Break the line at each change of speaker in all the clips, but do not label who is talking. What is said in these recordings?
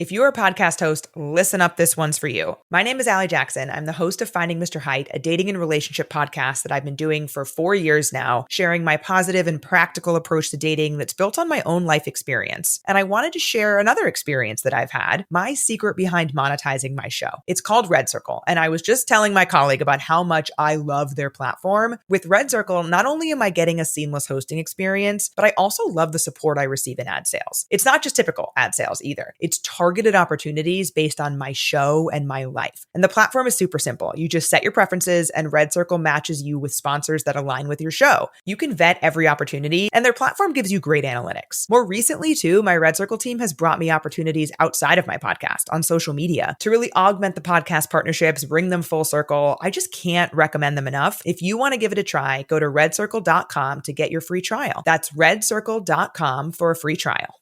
If you're a podcast host, listen up, this one's for you. My name is Allie Jackson. I'm the host of Finding Mr. Height, a dating and relationship podcast that I've been doing for 4 years now, sharing my positive and practical approach to dating that's built on my own life experience. And I wanted to share another experience that I've had, my secret behind monetizing my show. It's called Red Circle, and I was just telling my colleague about how much I love their platform. With Red Circle, not only am I getting a seamless hosting experience, but I also love the support I receive in ad sales. It's not just typical ad sales either. It's targeted opportunities based on my show and my life. And the platform is super simple. You just set your preferences and Red Circle matches you with sponsors that align with your show. You can vet every opportunity and their platform gives you great analytics. More recently too, my Red Circle team has brought me opportunities outside of my podcast on social media to really augment the podcast partnerships, bring them full circle. I just can't recommend them enough. If you want to give it a try, go to redcircle.com to get your free trial. That's redcircle.com for a free trial.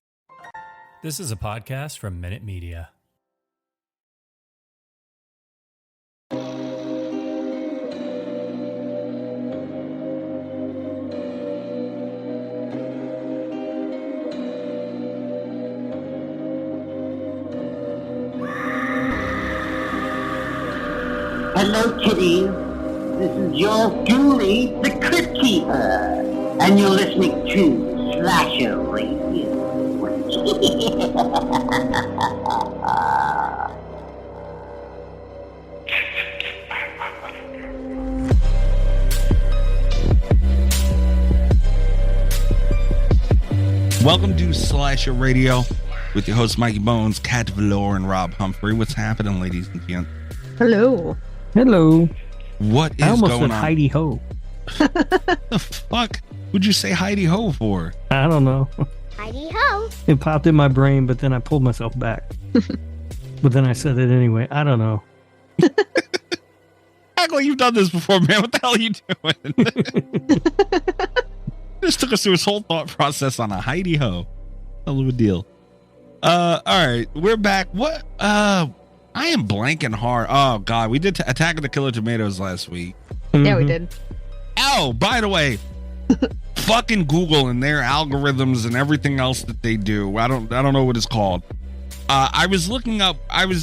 This is a podcast from Minute Media.
Hello, kitties. This is your Julie, the Crypt Keeper, and you're listening to Slasher Radio.
Welcome to Slasher Radio with your hosts Mikey Bones, Kat Velour, and Rob Humphrey. What's happening, ladies and gents?
Hello.
Hello.
What is
I almost
going
said
on?
Heidi Ho.
The fuck would you say Heidi Ho for?
I don't know.
Heidi Ho.
It popped in my brain, but then I pulled myself back. But then I said it anyway. I don't know.
Act like you've done this before, man. What the hell are you doing? Just took us through his whole thought process on a Heidi Ho. Hell of a deal. All right, we're back. What? I am blanking hard. Oh God, we did Attack of the Killer Tomatoes last week.
Yeah, we did.
Oh, by the way, fucking Google and their algorithms and everything else that they do. I don't know what it's called. I was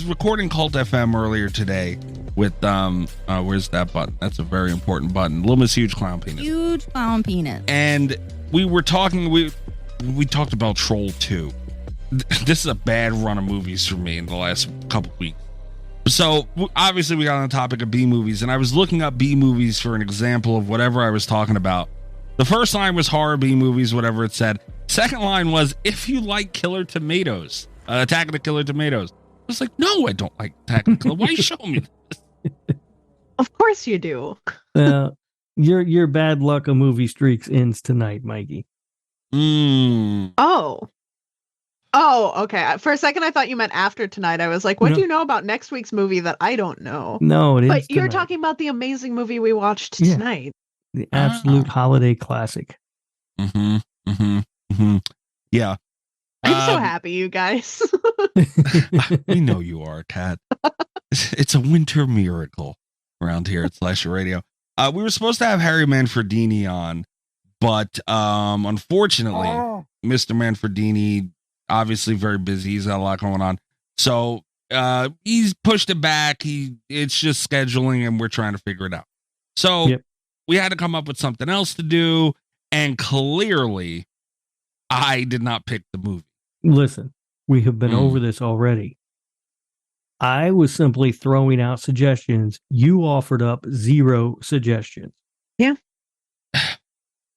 recording Cult FM earlier today with where's that button? That's a very important button. Little Miss Huge Clown Penis.
Huge clown penis.
And we were talking. We talked about Troll 2. This is a bad run of movies for me in the last couple weeks. So obviously we got on the topic of B movies, and I was looking up B movies for an example of whatever I was talking about. The first line was horror B movies, whatever it said. Second line was if you like Killer Tomatoes, Attack of the Killer Tomatoes. I was like, no, I don't like Attack of the Killer. Why you show me this?
Of course you do.
Your bad luck of movie streaks ends tonight, Mikey.
Oh, okay. For a second, I thought you meant after tonight. I was like, what do you know about next week's movie that I don't know?
No, it is.
But you're
tonight.
talking about the amazing movie we watched tonight.
The absolute holiday classic.
Yeah.
I'm so happy, you guys.
We know you are, Kat. It's a winter miracle around here at Slasher Radio. We were supposed to have Harry Manfredini on, but unfortunately, Mr. Manfredini, obviously very busy. He's got a lot going on. So he's pushed it back. It's just scheduling, and we're trying to figure it out. So we had to come up with something else to do, and clearly I did not pick the movie.
Listen, we have been over this already. I was simply throwing out suggestions. You offered up 0 suggestions.
Yeah.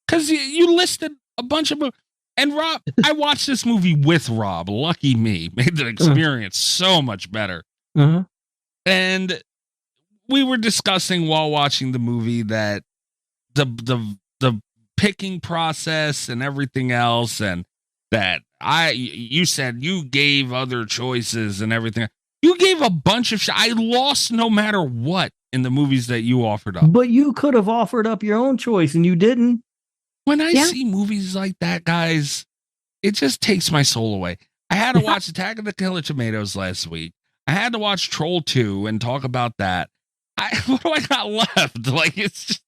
Because you listed a bunch of movies. And Rob, I watched this movie with Rob. Lucky me. Made the experience so much better.
Uh-huh.
And we were discussing while watching the movie that the picking process and everything else, and that you said you gave other choices and everything. You gave a bunch of I lost no matter what in the movies that you offered up.
But you could have offered up your own choice and you didn't.
When I see movies like that, guys, it just takes my soul away. I had to watch Attack of the Killer Tomatoes last week. I had to watch Troll 2 and talk about that. What do I got left? Like, it's just,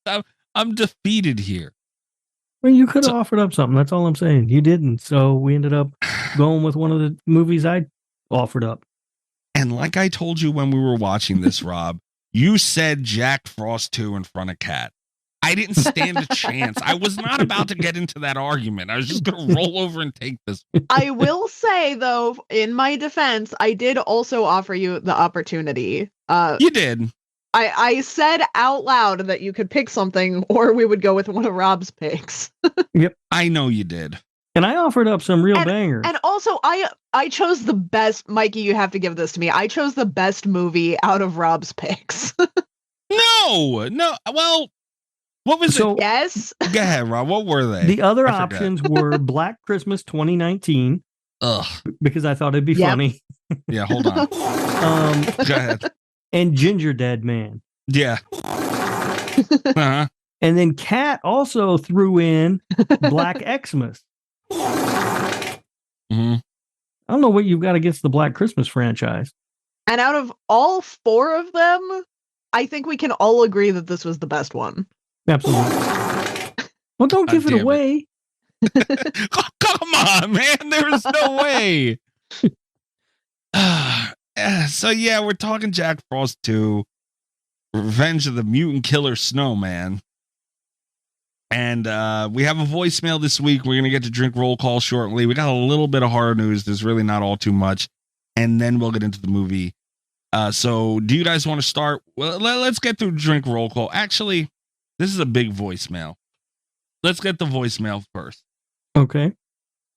I'm defeated here.
Well, you could have offered up something. That's all I'm saying. You didn't. So we ended up going with one of the movies I offered up.
And like I told you when we were watching this, Rob, you said Jack Frost 2 in front of Kat. I didn't stand a chance. I was not about to get into that argument. I was just going to roll over and take this.
I will say, though, in my defense, I did also offer you the opportunity.
You did.
I said out loud that you could pick something or we would go with one of Rob's picks.
Yep.
I know you did.
And I offered up some real bangers.
And also, I chose the best. Mikey, you have to give this to me. I chose the best movie out of Rob's picks.
No. Well, what was it?
Yes.
Go ahead, Rob. What were they?
The other options were Black Christmas 2019.
Ugh.
Because I thought it'd be funny.
Yeah, hold on. Go ahead.
And Ginger Dead Man.
Yeah. Uh-huh.
And then Kat also threw in Black Xmas.
Mm-hmm.
I don't know what you've got against the Black Christmas franchise.
And out of all four of them, I think we can all agree that this was the best one.
Absolutely. Well, don't give it away.
Oh, come on, man. There is no way. So, yeah, we're talking Jack Frost 2, Revenge of the Mutant Killer Snowman. And we have a voicemail this week. We're going to get to drink roll call shortly. We got a little bit of horror news. There's really not all too much. And then we'll get into the movie. So do you guys want to start? Well, let's get through drink roll call. Actually, this is a big voicemail. Let's get the voicemail first.
Okay.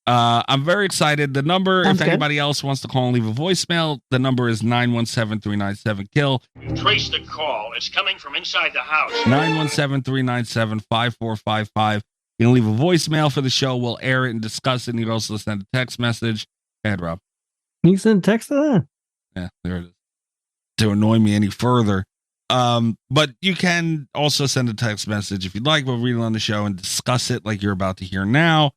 I'm very excited. The number,
Sounds
if
good.
anybody else wants to call and leave a voicemail, the number is 917-397-KILL.
Trace the call. It's coming from inside the house.
917-397-5455. You can leave a voicemail for the show. We'll air it and discuss it. And you can also send a text message. Go ahead, Rob.
You can send a text to that.
Yeah, there it is. To annoy me any further. But you can also send a text message if you'd like. We'll read it on the show and discuss it like you're about to hear now.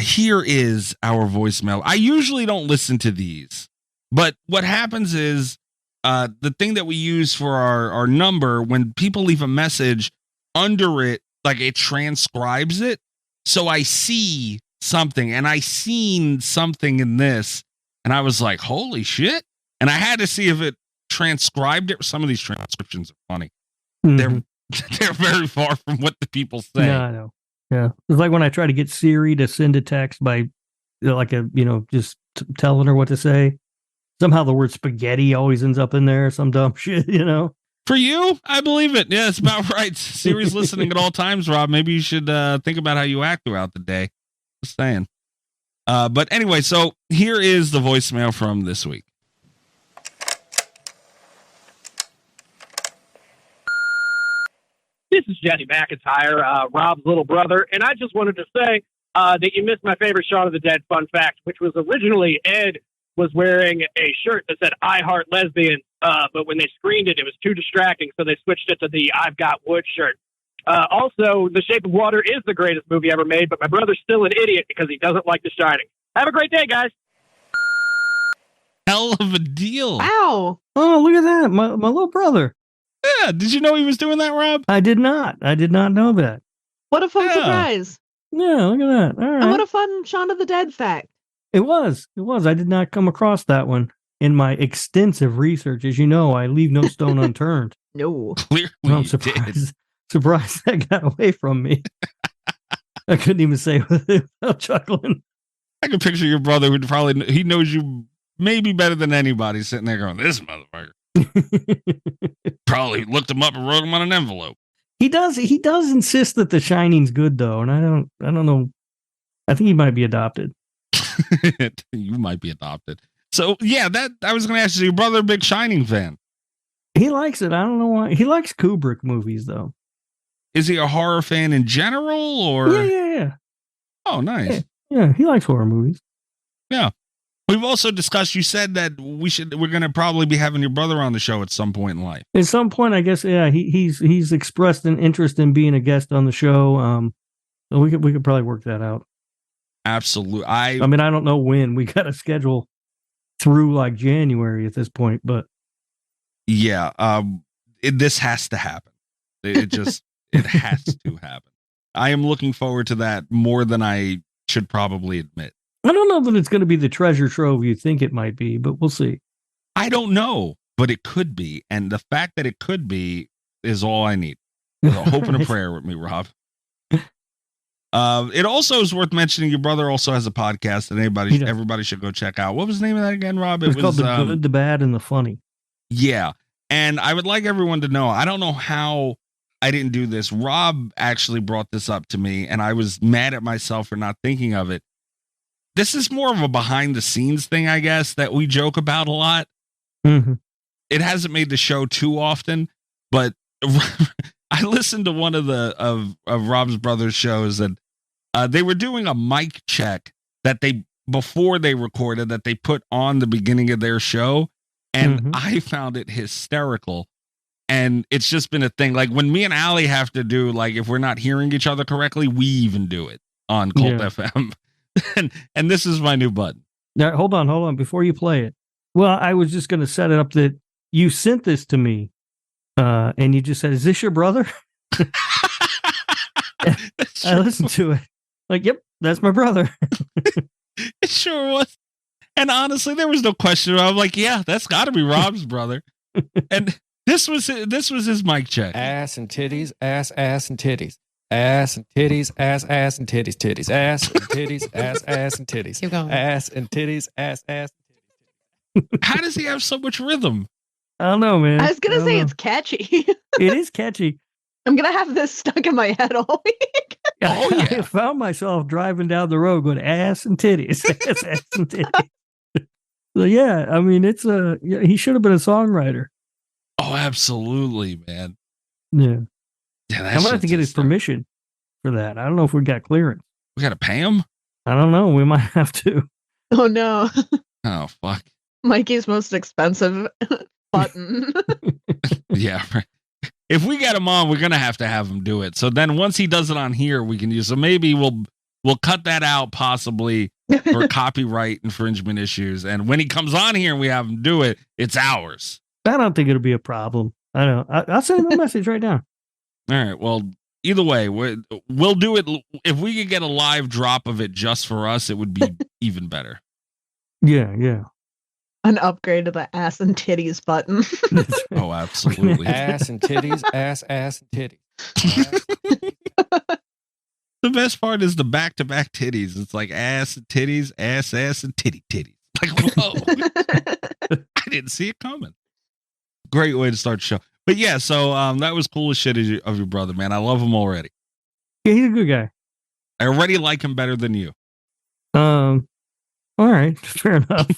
Here is our voicemail. I usually don't listen to these, but what happens is the thing that we use for our number, when people leave a message under it, like it transcribes it. So I see something, and I seen something in this, and I was like, holy shit. And I had to see if it transcribed it. Some of these transcriptions are funny.
Mhm.
They're very far from what the people say.
Yeah, I know. Yeah. It's like when I try to get Siri to send a text by just telling her what to say. Somehow the word spaghetti always ends up in there. Some dumb shit,
For you, I believe it. Yeah, it's about right. Siri's listening at all times, Rob. Maybe you should think about how you act throughout the day. Just saying. But anyway, so here is the voicemail from this week.
This is Jesse McIntyre, Rob's little brother, and I just wanted to say that you missed my favorite Shaun of the Dead fun fact, which was originally Ed was wearing a shirt that said "I Heart Lesbian," but when they screened it, it was too distracting, so they switched it to the "I've Got Wood" shirt. Also, The Shape of Water is the greatest movie ever made, but my brother's still an idiot because he doesn't like The Shining. Have a great day, guys.
Hell of a deal.
Wow.
Oh, look at that. My little brother.
Yeah. Did you know he was doing that, Rob?
I did not know that.
What a fun
Yeah.
surprise.
Yeah, look at that. All right.
And what a fun Shaun of the Dead fact.
It was. I did not come across that one in my extensive research. As you know, I leave no stone unturned.
No.
Clearly
I'm
you did.
surprised that got away from me. I couldn't even say without chuckling.
I can picture your brother who probably, he knows you maybe better than anybody, sitting there going, this motherfucker. Probably looked him up and wrote him on an envelope.
He does insist that The Shining's good though, and I don't know. I think he might be adopted.
You might be adopted. So yeah, that I was going to ask you, your brother a big Shining fan?
He likes it. I don't know why. He likes Kubrick movies though.
Is he a horror fan in general, or?
Yeah.
Oh, nice.
Yeah, he likes horror movies.
Yeah. We've also discussed, you said that we're going to probably be having your brother on the show at some point in life.
At some point, I guess, yeah, he's expressed an interest in being a guest on the show. So we could probably work that out.
Absolutely.
I mean, I don't know when. We got to schedule through like January at this point, but
yeah, this has to happen. It has to happen. I am looking forward to that more than I should probably admit.
I don't know that it's going to be the treasure trove you think it might be, but we'll see.
I don't know, but it could be. And the fact that it could be is all I need. So hope and a prayer with me, Rob. It also is worth mentioning your brother also has a podcast that everybody should go check out. What was the name of that again, Rob?
It's called The Good, the Bad, and the Funny.
Yeah. And I would like everyone to know, I don't know how I didn't do this. Rob actually brought this up to me, and I was mad at myself for not thinking of it. This is more of a behind the scenes thing, I guess, that we joke about a lot.
Mm-hmm.
It hasn't made the show too often, but I listened to one of Rob's brother's shows, and they were doing a mic check that before they recorded that they put on the beginning of their show. And I found it hysterical. And it's just been a thing. Like when me and Allie have to do, like, if we're not hearing each other correctly, we even do it on Cult FM. and this is my new button.
Now, hold on. Before you play it. Well, I was just going to set it up that you sent this to me. And you just said, "Is this your brother?" I listened to it. Like, yep, that's my brother.
It sure was. And honestly, there was no question. I'm like, yeah, that's got to be Rob's brother. And this was his mic check.
Ass and titties, ass and titties. Ass and titties, ass and titties, titties. Ass and titties, ass and titties.
Keep going.
Ass and titties, ass.
How does he have so much rhythm?
I don't know, man.
I was going to say it's catchy.
It is catchy.
I'm going to have this stuck in my head all week.
Oh, yeah.
I found myself driving down the road going ass and titties, ass and titties. So yeah, I mean, he should have been a songwriter.
Oh, absolutely, man.
Yeah.
Yeah,
I'm gonna have to get his permission for that. I don't know if we got clearance.
We got to pay him?
I don't know. We might have to.
Oh no.
Oh, fuck.
Mikey's most expensive button.
Yeah. Right. If we get him on, we're going to have him do it. So then once he does it on here, we can use, so maybe we'll cut that out possibly for copyright infringement issues. And when he comes on here and we have him do it, it's ours.
I don't think it'll be a problem. I don't know. I'll send him a message right now.
All right. Well, either way, we'll do it. If we could get a live drop of it just for us, it would be even better.
Yeah.
An upgrade to the ass and titties button.
Oh, absolutely.
Ass and titties, ass and titties.
The best part is the back-to-back titties. It's like ass and titties, ass and titties. Like, whoa. I didn't see it coming. Great way to start the show. But yeah, so that was cool as shit of your brother, man. I love him already.
Yeah, he's a good guy.
I already like him better than you.
All right, fair enough.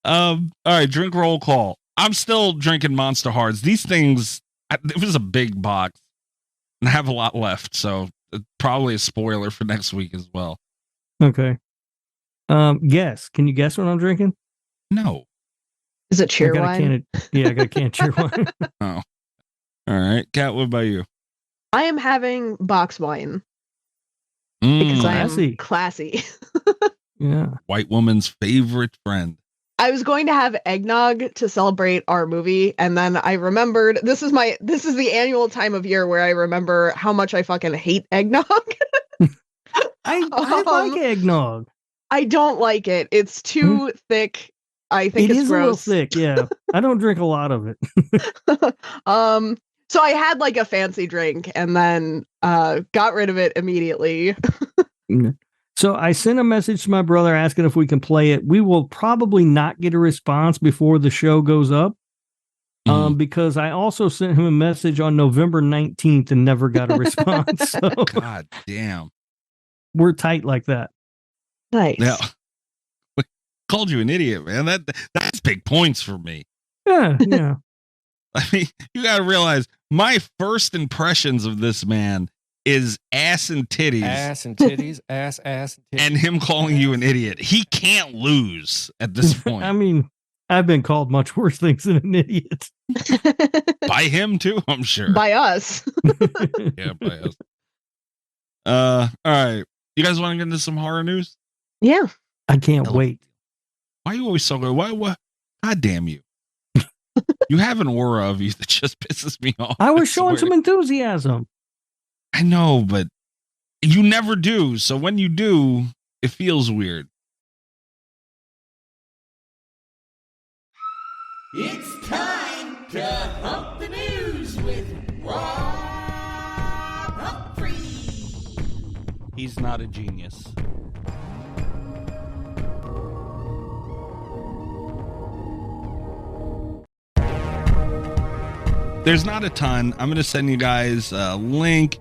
All right, drink roll call. I'm still drinking Monster Hards. These things, it was a big box, and I have a lot left, so probably a spoiler for next week as well.
Okay. Guess. Can you guess what I'm drinking?
No.
Is it cheer wine?
I got a can of cheer wine.
Oh. All right. Kat, what about you?
I am having box wine. Because I am classy.
Yeah.
White woman's favorite friend.
I was going to have eggnog to celebrate our movie, and then I remembered this is the annual time of year where I remember how much I fucking hate eggnog.
I like eggnog.
I don't like it. It's too thick. I think it's
gross. A little thick, yeah. I don't drink a lot of it.
So I had like a fancy drink and then got rid of it immediately.
So I sent a message to my brother asking if we can play it. We will probably not get a response before the show goes up. Because I also sent him a message on November 19th and never got a response. So
God damn.
We're tight like that.
Nice.
Yeah. Called you an idiot, man. That's big points for me.
Yeah.
I mean, you got to realize my first impressions of this man is ass and titties.
Ass and titties, ass and titties.
And him calling you an idiot. He can't lose at this point.
I mean, I've been called much worse things than an idiot.
By him too, I'm sure.
By us.
Yeah, by us. All right. You guys want to get into some horror news?
Yeah.
I can't wait.
Why are you always so good? Why? God damn you. You have an aura of you that just pisses me off.
I was showing some enthusiasm.
I know, but You never do. So when you do, it feels weird.
It's time to hump the news with Rob Humphrey.
He's not a genius. There's not a ton. I'm going to send you guys a link.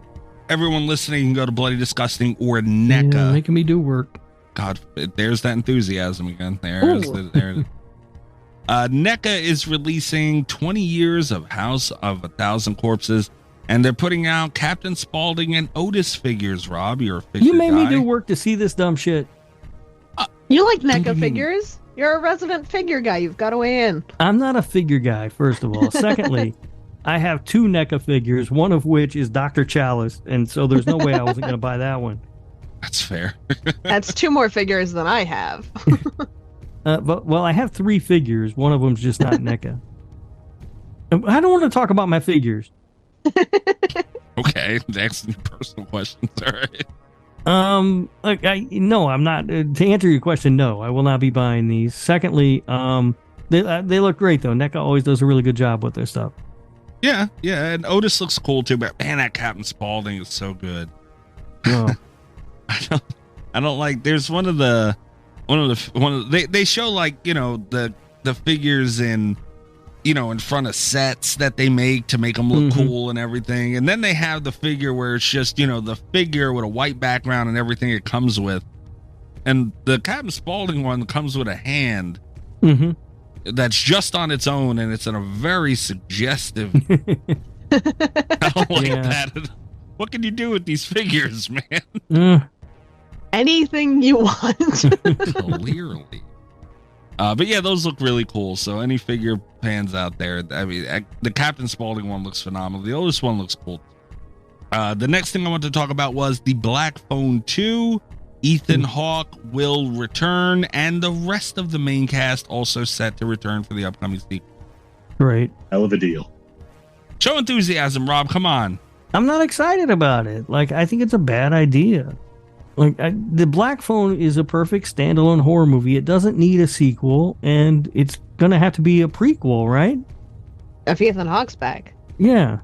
Everyone listening can go to Bloody Disgusting or NECA.
Yeah, making me do work.
God, there's that enthusiasm again. There. NECA is releasing 20 years of House of a Thousand Corpses, and they're putting out Captain Spaulding and Otis figures. Rob, you're a figure
You made
guy.
me do work to see this dumb shit.
You like NECA figures? You're a resident figure guy. You've got to weigh in.
I'm not a figure guy, first of all. Secondly, I have 2 NECA figures, one of which is Dr. Chalice, and so there's no way I wasn't going to buy that one.
That's fair.
That's 2 more figures than I have.
But I have 3 figures. One of them's just not NECA. I don't want to talk about my figures.
Okay, asking personal questions. All right.
No, I'm not. To answer your question, no, I will not be buying these. Secondly, they look great though. NECA always does a really good job with their stuff.
Yeah, and Otis looks cool too. But man, that Captain Spaulding is so good.
Oh.
I don't like. There's they show like the figures in front of sets that they make to make them look cool and everything, and then they have the figure where it's just the figure with a white background and everything it comes with, and the Captain Spaulding one comes with a hand that's just on its own, and it's in a very suggestive. I don't like that. What can you do with these figures, man?
Anything you want.
Clearly. But yeah, those look really cool. So any figure fans out there, I mean, the Captain Spaulding one looks phenomenal. The oldest one looks cool. The next thing I want to talk about was the Black Phone 2. Ethan Hawke will return, and the rest of the main cast also set to return for the upcoming sequel.
Great.
Hell of a deal.
Show enthusiasm, Rob. Come on.
I'm not excited about it. I think it's a bad idea. The Black Phone is a perfect standalone horror movie. It doesn't need a sequel, and it's going to have to be a prequel, right?
If Ethan Hawke's back.
Yeah.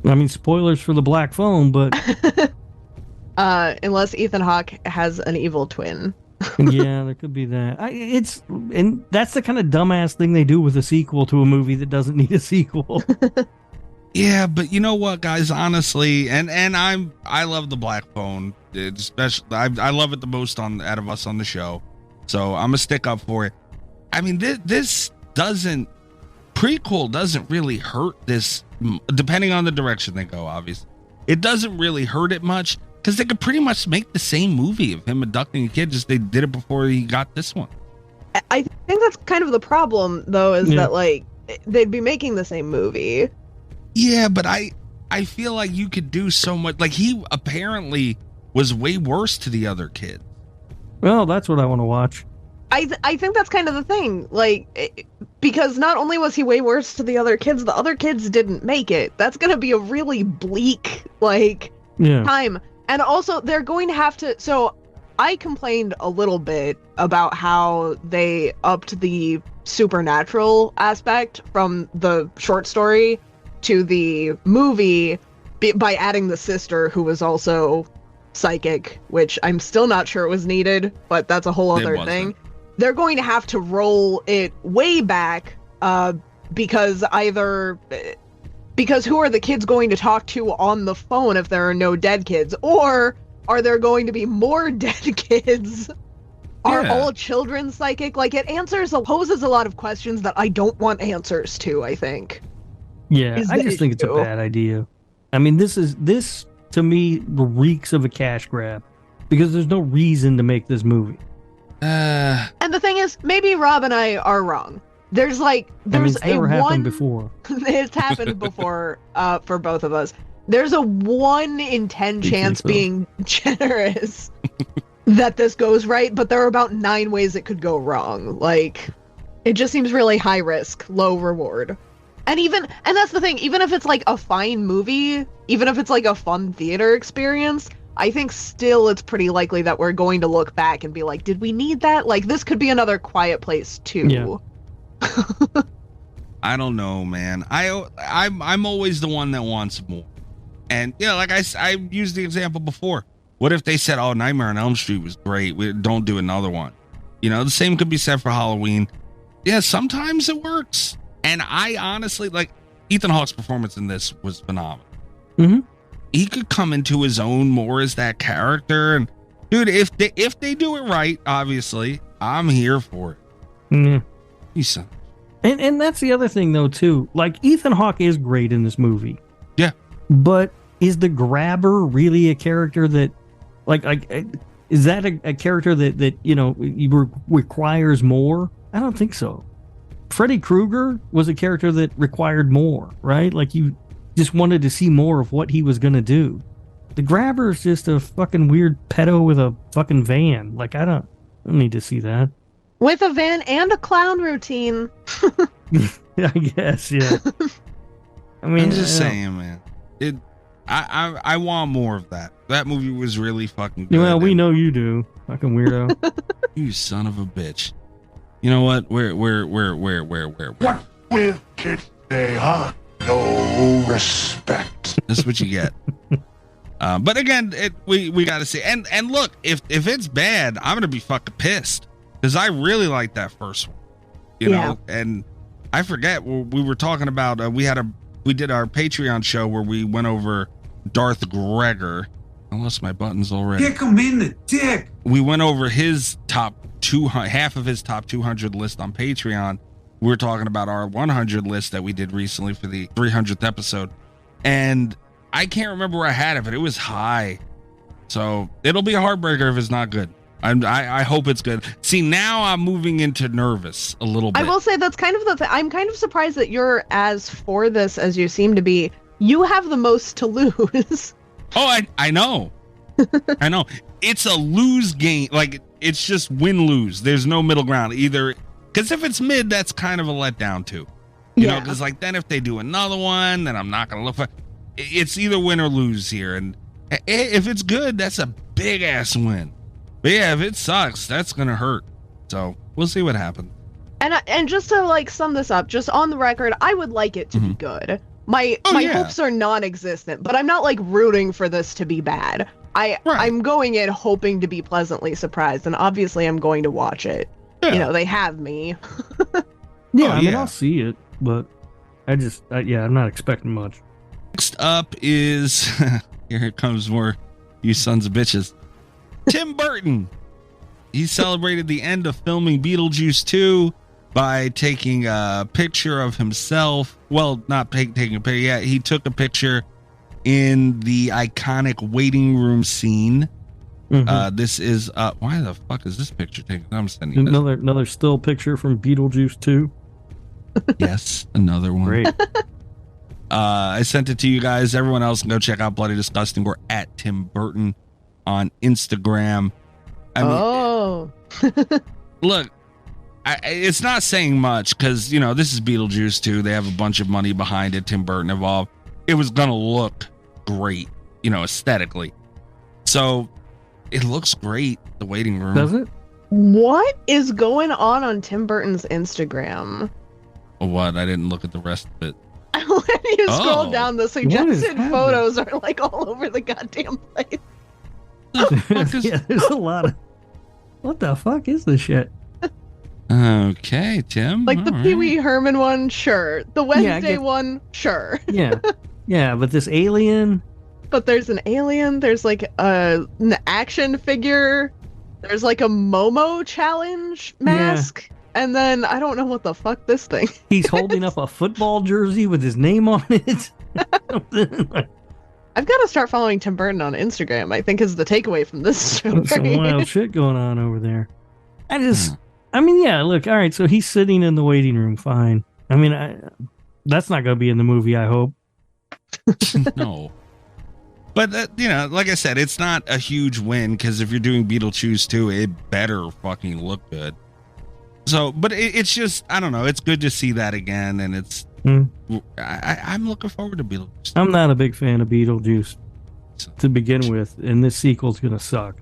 I mean, spoilers for the Black Phone, but...
unless Ethan Hawke has an evil twin.
Yeah, there could be that. And that's the kind of dumbass thing they do with a sequel to a movie that doesn't need a sequel.
Yeah, but you know what, guys? Honestly, and I love the Black Phone. Especially, I love it the most out of us on the show. So I'm gonna stick up for it. I mean, this prequel doesn't really hurt this, depending on the direction they go. Obviously, it doesn't really hurt it much because they could pretty much make the same movie of him abducting a kid, just they did it before he got this one.
I think that's kind of the problem, though, is that they'd be making the same movie.
Yeah, but I feel like you could do so much. Like, he apparently was way worse to the other kids.
Well, that's what I want to watch.
I think that's kind of the thing. Because not only was he way worse to the other kids didn't make it. That's going to be a really bleak, time. And also, they're going to have to... So, I complained a little bit about how they upped the supernatural aspect from the short story to the movie by adding the sister, who was also psychic, which I'm still not sure was needed, but that's a whole other thing. They're going to have to roll it way back because who are the kids going to talk to on the phone if there are no dead kids? Or are there going to be more dead kids? Are all children psychic? It poses a lot of questions that I don't want answers to, I think.
Yeah, I just think it's a bad idea. I mean, this to me reeks of a cash grab because there's no reason to make this movie.
And the thing is, maybe Rob and I are wrong. It's
happened before.
It's happened before for both of us. There's a 1 in 10 chance, being generous, that this goes right, but there are about 9 ways it could go wrong. It just seems really high risk, low reward. And that's the thing, even if it's a fine movie, even if it's a fun theater experience, I think still it's pretty likely that we're going to look back and be like, did we need that? Like, this could be another Quiet Place 2.
Yeah.
I don't know, man. I'm always the one that wants more. And yeah, like I used the example before. What if they said, "Oh, Nightmare on Elm Street was great. We don't do another one." You know, the same could be said for Halloween. Yeah, sometimes it works. And I honestly, like, Ethan Hawke's performance in this was phenomenal.
Mm-hmm.
He could come into his own more as that character. And dude, if they do it right, obviously, I'm here for it.
Yeah.
You son.
And that's the other thing though too. Like, Ethan Hawke is great in this movie.
Yeah.
But is the Grabber really a character that, like is that a character that you know requires more? I don't think so. Freddy Krueger was a character that required more, right? Like, you just wanted to see more of what he was going to do. The Grabber is just a fucking weird pedo with a fucking van. Like, I don't need to see that.
With a van and a clown routine.
I guess, yeah. I mean,
I'm just saying, man. I want more of that. That movie was really fucking good.
Well, we know you do, fucking weirdo.
You son of a bitch. You know what? Where?
What will kids say, huh? No respect.
That's what you get. But again, we got to see. And look, if it's bad, I'm gonna be fucking pissed because I really like that first one. You know, and I forget we were talking about. We did our Patreon show where we went over Darth Gregor. I lost my buttons already.
Kick him in the dick.
We went over his top 200, half of his top 200 list on Patreon. We were talking about our 100 list that we did recently for the 300th episode. And I can't remember where I had it, but it was high. So it'll be a heartbreaker if it's not good. I hope it's good. See, now I'm moving into nervous a little bit.
I will say that's kind of the thing. I'm kind of surprised that you're as for this as you seem to be. You have the most to lose.
Oh, I know. I know. It's a lose game. Like, it's just win-lose. There's no middle ground either. Because if it's mid, that's kind of a letdown too. You know, because like then if they do another one, then I'm not going to look for. It's either win or lose here. And if it's good, that's a big-ass win. But yeah, if it sucks, that's going to hurt. So we'll see what happens.
And just to like sum this up, just on the record, I would like it to be good. My hopes are non-existent, but I'm not like rooting for this to be bad. I'm going in hoping to be pleasantly surprised, and obviously I'm going to watch it. Yeah. You know, they have me.
I mean, I'll see it, but I'm not expecting much.
Next up is here it comes more you sons of bitches. Tim Burton. He celebrated the end of filming Beetlejuice 2 by taking a picture of himself. Well, not taking a picture. Yeah, he took a picture in the iconic waiting room scene. This is why the fuck is this picture taken? I'm sending
another still picture from Beetlejuice 2.
Yes, another one.
Great.
I sent it to you guys. Everyone else can go check out Bloody Disgusting. We're at Tim Burton on Instagram. I mean, look, it's not saying much because, you know, this is Beetlejuice 2. They have a bunch of money behind it. Tim Burton involved. It was going to look great, you know, aesthetically. So it looks great, the waiting room.
Does it?
What is going on Tim Burton's Instagram?
What? I didn't look at the rest of it.
When you scroll down, the suggested photos are like all over the goddamn place.
Yeah, there's a lot of. What the fuck is this shit?
Okay, Tim.
Like the Pee Wee Herman one, sure. The Wednesday one, sure.
Yeah, but this alien.
But there's an alien. There's like an action figure. There's like a Momo challenge mask. Yeah. And then I don't know what the fuck this thing is.
He's holding up a football jersey with his name on it.
I've got to start following Tim Burton on Instagram, I think, is the takeaway from this story.
Some wild shit going on over there. I mean, yeah, look, all right, so he's sitting in the waiting room, fine. I mean, that's not going to be in the movie, I hope.
No. But, you know, like I said, it's not a huge win, because if you're doing Beetlejuice 2, it better fucking look good. So, but it's just, I don't know, it's good to see that again, and it's, I'm looking forward to Beetlejuice.
I'm not a big fan of Beetlejuice. to begin with, and this sequel's gonna suck.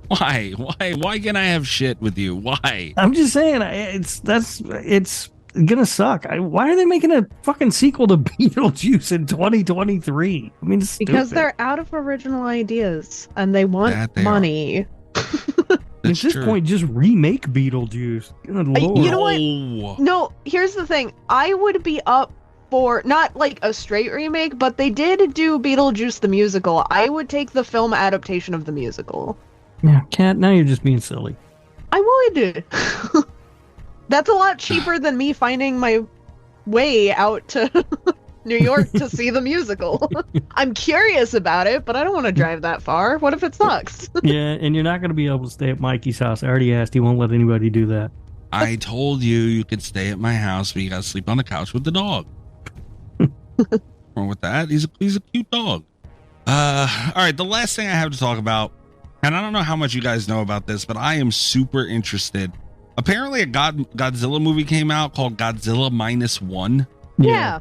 Why? Why can I have shit with you? Why?
I'm just saying, it's gonna suck. Why are they making a fucking sequel to Beetlejuice in 2023? I mean, it's
because
stupid.
they're out of original ideas and they want money.
At this point, just remake Beetlejuice. Good Lord.
You know what? No, here's the thing. I would be up for not like a straight remake, but they did do Beetlejuice the musical. I would take the film adaptation of the musical.
Yeah, Kat, now you're just being silly.
I would. That's a lot cheaper than me finding my way out to New York to see the musical. I'm curious about it, but I don't want to drive that far. What if it sucks?
Yeah, and you're not going to be able to stay at Mikey's house. I already asked. He won't let anybody do that.
I told you could stay at my house, but you got to sleep on the couch with the dog. Wrong with that? He's a cute dog. All right, the last thing I have to talk about, and I don't know how much you guys know about this, but I am super interested. Apparently, a Godzilla movie came out called Godzilla -1.
Yeah.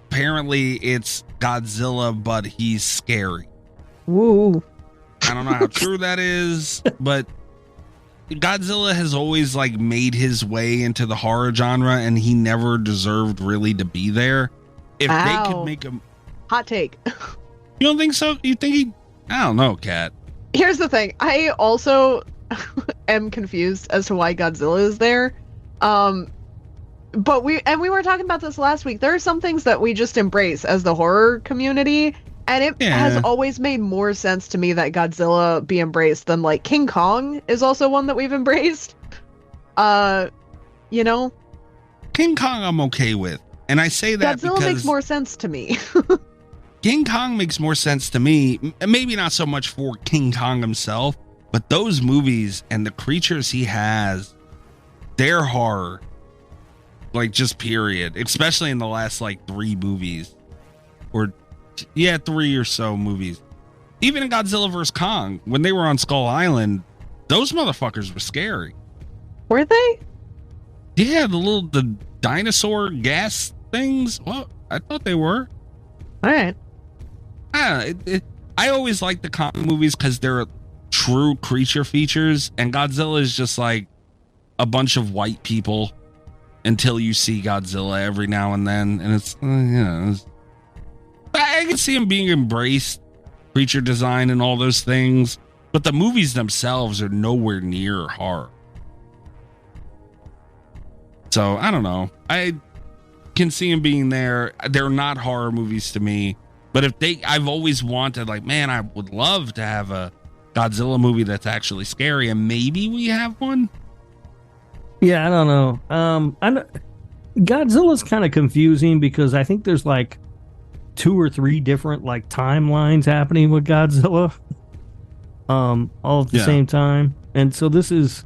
Apparently, it's Godzilla, but he's scary.
Woo.
I don't know how true that is, but Godzilla has always like made his way into the horror genre, and he never deserved really to be there. If they could make him...
Hot take.
You don't think so? You think he... I don't know, Kat.
Here's the thing. I also am confused as to why Godzilla is there. But we were talking about this last week. There are some things that we just embrace as the horror community, and it has always made more sense to me that Godzilla be embraced than like King Kong is also one that we've embraced. You know?
King Kong I'm okay with. And I say that
Godzilla
because
makes more sense to me.
King Kong makes more sense to me. Maybe not so much for King Kong himself, but those movies and the creatures he has, they're horror. Like, just period. Especially in the last, like, 3 movies. Or, 3 or so movies. Even in Godzilla vs. Kong, when they were on Skull Island, those motherfuckers were scary.
Were they?
Yeah, the dinosaur gas things. Well, I thought they were.
All right.
I always like the Kong movies because they're true creature features, and Godzilla is just like a bunch of white people until you see Godzilla every now and then, and it's I can see him being embraced, creature design and all those things, but the movies themselves are nowhere near horror. So I don't know. I can see him being there. They're not horror movies to me. But I've always wanted, like, man, I would love to have a Godzilla movie that's actually scary, and maybe we have one.
Yeah, I don't know. Godzilla's kind of confusing because I think there's like 2 or 3 different like timelines happening with Godzilla, all at the same time, and so this is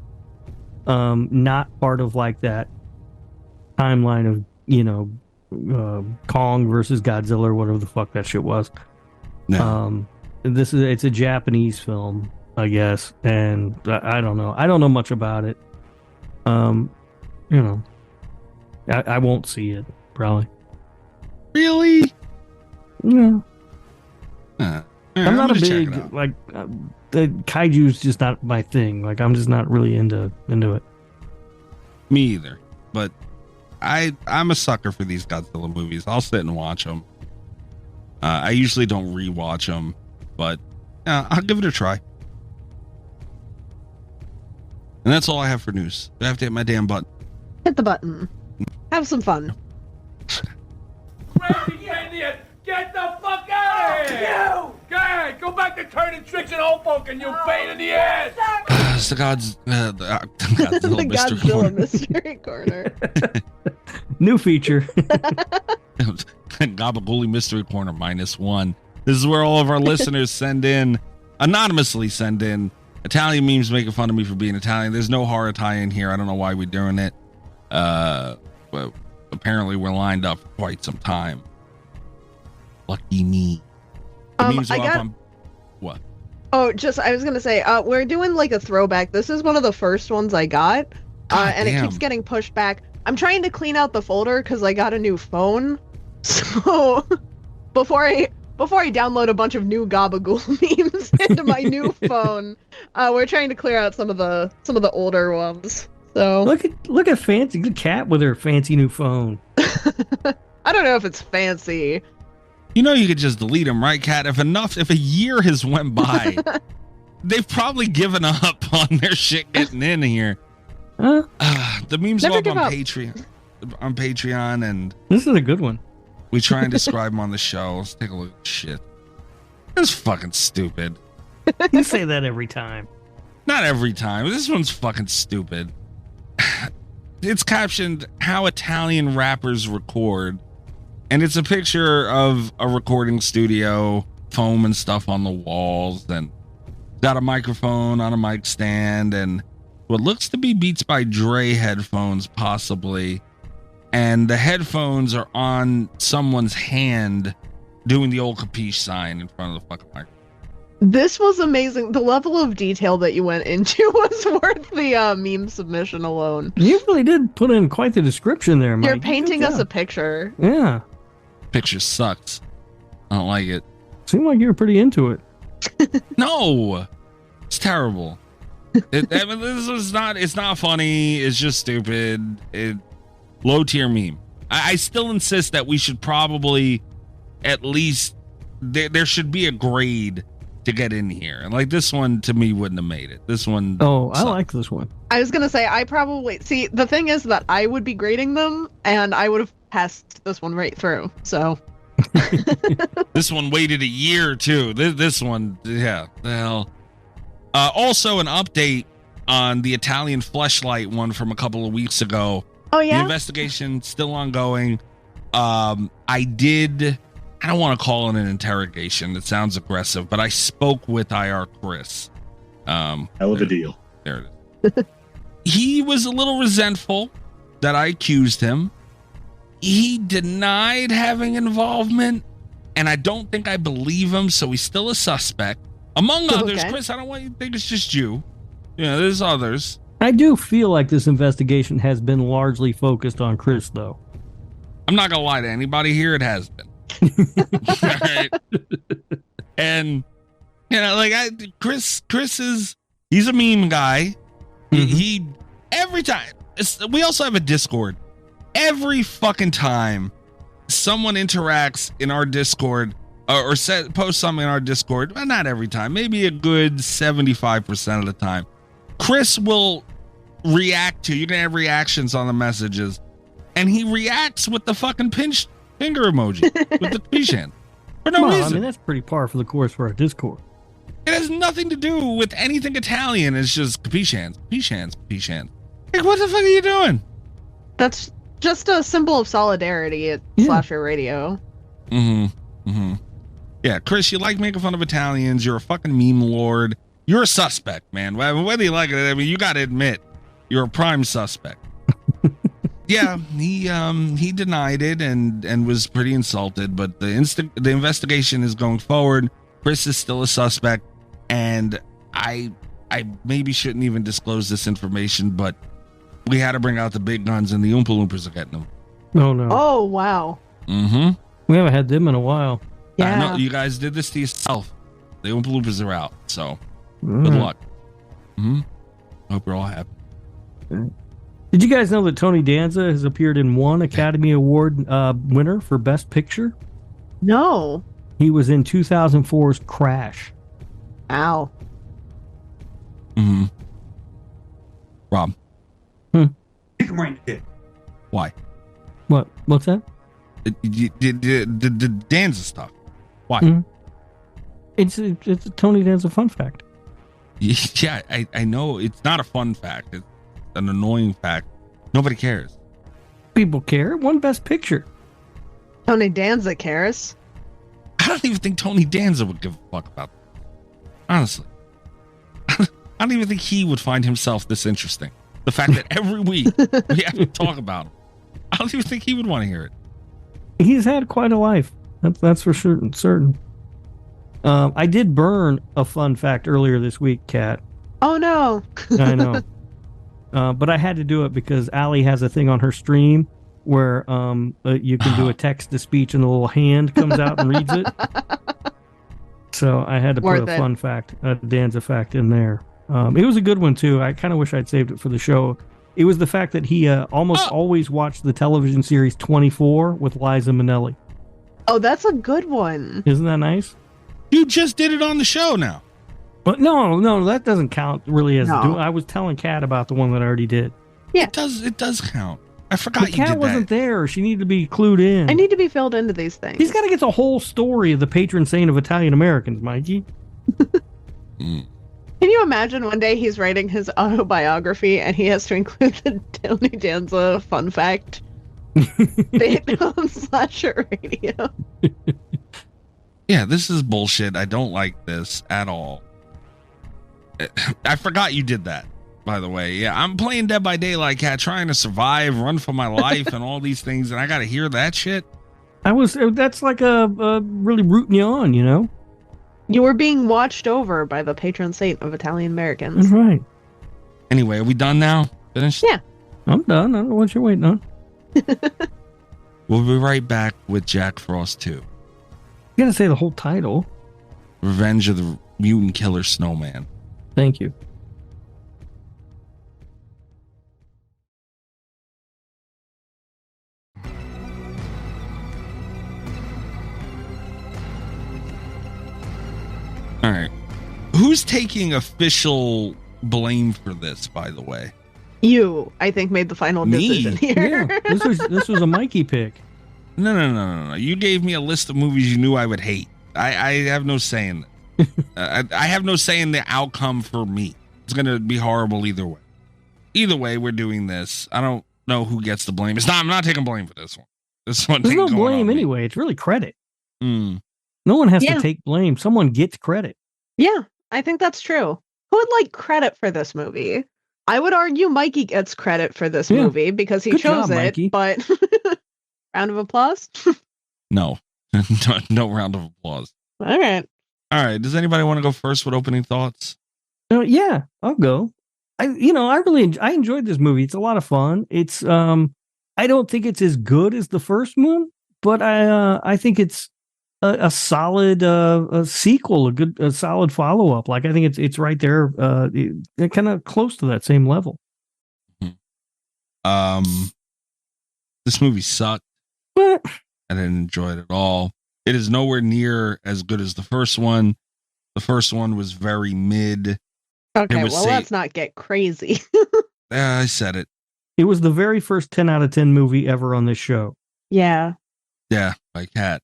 not part of like that timeline of Kong versus Godzilla or whatever the fuck that shit was. No. It's a Japanese film, I guess, and I don't know much about it. I won't see it probably.
Really?
No. I'm not a big like the kaiju's just not my thing. Like I'm just not really into it.
Me either, but I'm a sucker for these Godzilla movies. I'll sit and watch them. I usually don't rewatch them, but I'll give it a try. And that's all I have for news. I have to hit my damn button.
Hit the button. Have some fun.
Crazy Indian! Get the fuck out of here! You! Go ahead, go back to turning tricks in Hoboken, you pain in the ass!
It's the Godzilla
Mystery Corner.
New feature.
Gabagooli Mystery Corner -1. This is where all of our listeners anonymously send in Italian memes making fun of me for being Italian. There's no horror Italian here. I don't know why we're doing it. But apparently we're lined up for quite some time. Lucky me. What?
Oh, I was gonna say, we're doing like a throwback. This is one of the first ones I got, and it keeps getting pushed back. I'm trying to clean out the folder because I got a new phone. So before before I download a bunch of new Gabagool memes into my new phone, we're trying to clear out some of the older ones. So
look at fancy the cat with her fancy new phone.
I don't know if it's fancy.
You know, you could just delete them, right, Kat? If a year has went by, they've probably given up on their shit getting in here. The memes go up on Patreon, and
this is a good one.
We try and describe them on the show. Let's take a look at shit. It's fucking stupid.
You say that every time.
Not every time. This one's fucking stupid. It's captioned "How Italian Rappers Record," and it's a picture of a recording studio, foam and stuff on the walls, and got a microphone on a mic stand, and what looks to be Beats by Dre headphones, possibly. And the headphones are on someone's hand doing the old capiche sign in front of the fucking microphone.
This was amazing. The level of detail that you went into was worth the meme submission alone.
You really did put in quite the description there, Mike.
You're painting us a picture.
Yeah.
Picture sucks. I don't like it.
Seemed like you were pretty into it.
No. It's terrible. This was not. It's not funny. It's just stupid. Low tier meme. I still insist that we should probably at least there should be a grade to get in here. And like this one to me wouldn't have made it. This one.
Oh, I like this one.
I was gonna say the thing is that I would be grading them and I would have passed this one right through. So.
This one waited a year too. This one, yeah, the hell. Also, an update on the Italian Fleshlight one from a couple of weeks ago.
Oh, yeah?
The investigation still ongoing. I don't want to call it an interrogation. It sounds aggressive, but I spoke with EyeRChris.
Hell of a deal.
There it is. He was a little resentful that I accused him. He denied having involvement, and I don't think I believe him, so he's still a suspect. Among others,
Okay.
Chris, I don't want you to think it's just you. Yeah, there's others.
I do feel like this investigation has been largely focused on Chris, though.
I'm not going to lie to anybody here. It has been. All right. And, you know, like, Chris he's a meme guy. He every time, we also have a Discord. Every fucking time someone interacts in our Discord or posts something in our Discord, well, not every time, maybe a good 75% of the time, Chris will react to, you can have reactions on the messages, and he reacts with the fucking pinched finger emoji with the capiche hand for no reason.
I mean, that's pretty par for the course for our Discord.
It has nothing to do with anything Italian. It's just capiche hands, capiche hands, capiche hands. Like, what the fuck are you doing?
That's just a symbol of solidarity at Slasher Radio.
Yeah, Chris, you like making fun of Italians. You're a fucking meme lord. You're a suspect, man. Whether you like it, I mean, you got to admit, you're a prime suspect. Yeah, he denied it and was pretty insulted, but the investigation is going forward. Chris is still a suspect, and I maybe shouldn't even disclose this information, but we had to bring out the big guns, and the Oompa Loompas are getting them.
Oh, no.
Oh, wow.
We haven't had them in a while.
Yeah.
I know you guys did this to yourself. The Oompa Loompas are out, so good luck. Hope you're all happy.
Did you guys know that Tony Danza has appeared in one Academy Award winner for Best Picture?
No.
He was in 2004's Crash.
Ow.
Rob.
Kick him right in the dick.
Why?
What's that?
The Danza stuff. Why?
It's a Tony Danza fun fact.
Yeah, I know it's not a fun fact. It's an annoying fact. Nobody cares.
People care. One Best Picture.
Tony Danza cares.
I don't even think Tony Danza would give a fuck about that. Honestly. I don't even think he would find himself this interesting. The fact that every week we have to talk about him. I don't even think he would want to hear it.
He's had quite a life. That's for certain. I did burn a fun fact earlier this week, Kat.
Oh, no.
I know. But I had to do it because Allie has a thing on her stream where you can do a text to speech and a little hand comes out and reads it. So I had to put a fun fact, a Danza fact in there. It was a good one too. I kind of wish I'd saved it for the show. It was the fact that he almost always watched the television series 24 with Liza Minnelli.
Oh, that's a good one.
Isn't that nice?
You just did it on the show now.
But no, that doesn't count really as I was telling Kat about the one that I already did.
Yeah.
It does count. I forgot
but Kat wasn't there. She needed to be clued in.
I need to be filled into these things.
He's got to get the whole story of the patron saint of Italian Americans, Mikey.
Can you imagine one day he's writing his autobiography and he has to include the Tony Danza fun fact bit on Slasher Radio?
Yeah, this is bullshit. I don't like this at all. I forgot you did that, by the way. Yeah, I'm playing Dead by Daylight, Cat, trying to survive, run for my life, and all these things, and I got to hear that shit.
That's like a really rooting you on, you know?
You were being watched over by the patron saint of Italian Americans.
That's right.
Anyway, are we done now? Finished?
Yeah.
I'm done. I don't know what you're waiting on.
We'll be right back with Jack Frost 2.
You gotta say the whole title.
Revenge of the Mutant Killer Snowman.
Thank you.
All right. Who's taking official blame for this, by the way?
You, I think, made the final decision here.
Yeah, this was a Mikey pick.
No. You gave me a list of movies you knew I would hate. I have no say in that. I have no say in the outcome for me. It's going to be horrible either way. Either way, we're doing this. I don't know who gets the blame. I'm not taking blame for this one. This one.
There's no blame anyway. It's really credit. No one has to take blame. Someone gets credit.
Yeah, I think that's true. Who would like credit for this movie? I would argue Mikey gets credit for this movie because he chose it,
Mikey.
but round of applause?
No. No round of applause.
All right.
Does anybody want to go first with opening thoughts?
Yeah, I'll go. I enjoyed this movie. It's a lot of fun. It's I don't think it's as good as the first one, but I think it's a solid a sequel, a solid follow up. Like I think it's right there, kind of close to that same level.
This movie sucked. I didn't enjoy it at all. It is nowhere near as good as the first one. The first one was very mid.
Okay, well, let's not get crazy.
I said it.
It was the very first 10 out of 10 movie ever on this show.
Yeah.
Yeah, by Cat.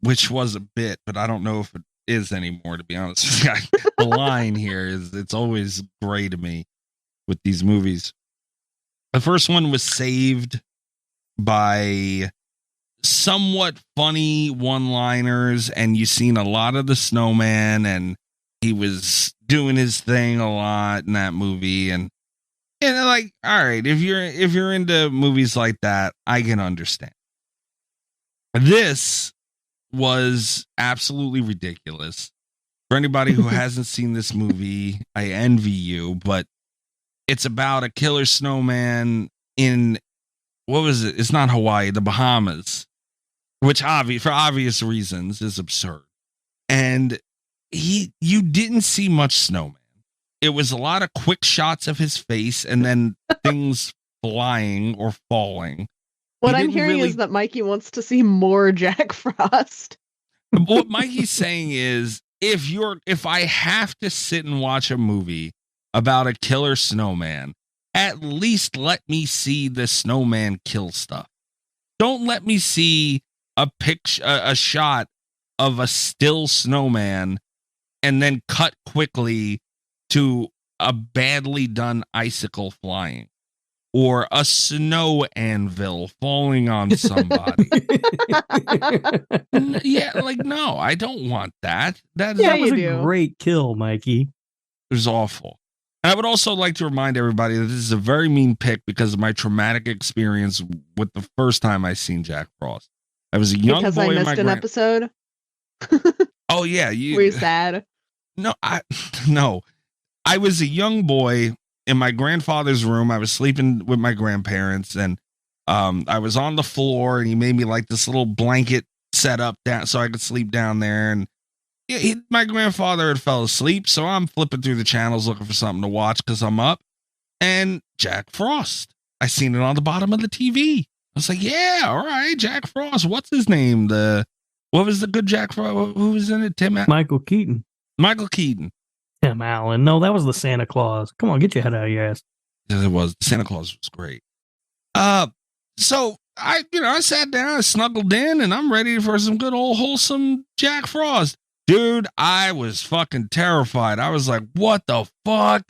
Which was a bit, but I don't know if it is anymore, to be honest with you. The line here is, it's always gray to me with these movies. The first one was saved by somewhat funny one-liners, and you've seen a lot of the Snowman, and he was doing his thing a lot in that movie, and like, all right, if you're into movies like that, I can understand. This was absolutely ridiculous. For anybody who hasn't seen this movie, I envy you, but it's about a killer snowman in, what was it? It's not Hawaii, the Bahamas, which for obvious reasons is absurd. And you didn't see much Snowman. It was a lot of quick shots of his face and then things flying or falling.
What I'm hearing is that Mikey wants to see more Jack Frost.
What Mikey's saying is, if I have to sit and watch a movie about a killer snowman, at least let me see the snowman kill stuff. Don't let me see a shot of a still snowman and then cut quickly to a badly done icicle flying or a snow anvil falling on somebody. Yeah, like, no, I don't want that. That
was a great kill, Mikey.
It was awful. And I would also like to remind everybody that this is a very mean pick because of my traumatic experience with the first time I seen Jack Frost. I was a young boy.
Because I missed an episode?
Oh, yeah.
Were you sad?
No, no. I was a young boy in my grandfather's room. I was sleeping with my grandparents, and I was on the floor and he made me like this little blanket set up down so I could sleep down there. And my grandfather had fell asleep. So I'm flipping through the channels looking for something to watch because I'm up. And Jack Frost. I seen it on the bottom of the TV. I was like, yeah, all right, Jack Frost. What's his name? What was the good Jack Frost? Who was in it?
Michael Keaton.
Michael Keaton.
Tim Allen. No, that was the Santa Claus. Come on, get your head out of your ass.
Yeah, it was. Santa Claus was great. So I sat down, I snuggled in, and I'm ready for some good old wholesome Jack Frost. Dude, I was fucking terrified. I was like, what the fuck?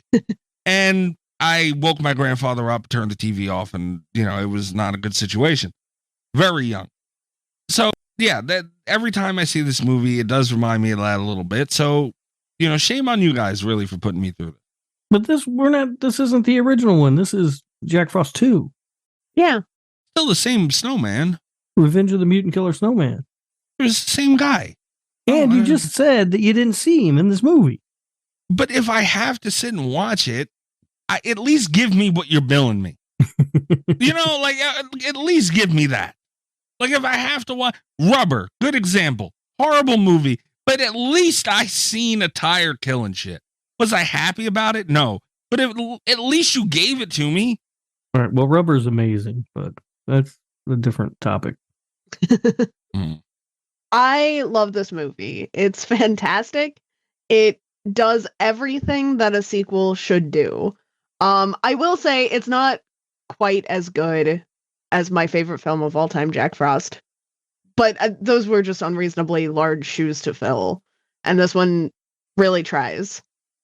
And I woke my grandfather up, turned the TV off, and, it was not a good situation. Very young. So, yeah, that every time I see this movie, it does remind me of that a little bit. So, shame on you guys, really, for putting me through this.
But this isn't the original one. This is Jack Frost 2.
Yeah.
Still the same Snowman.
Revenge of the Mutant Killer Snowman.
It was the same guy.
And you just said that you didn't see him in this movie.
But if I have to sit and watch it, at least give me what you're billing me. At least give me that. Like if I have to watch Rubber, good example, horrible movie, but at least I seen a tire killing shit. Was I happy about it? No, but at least you gave it to me.
All right. Well, Rubber's amazing, but that's a different topic.
I love this movie. It's fantastic. It does everything that a sequel should do. I will say it's not quite as good as my favorite film of all time, Jack Frost. But those were just unreasonably large shoes to fill. And this one really tries,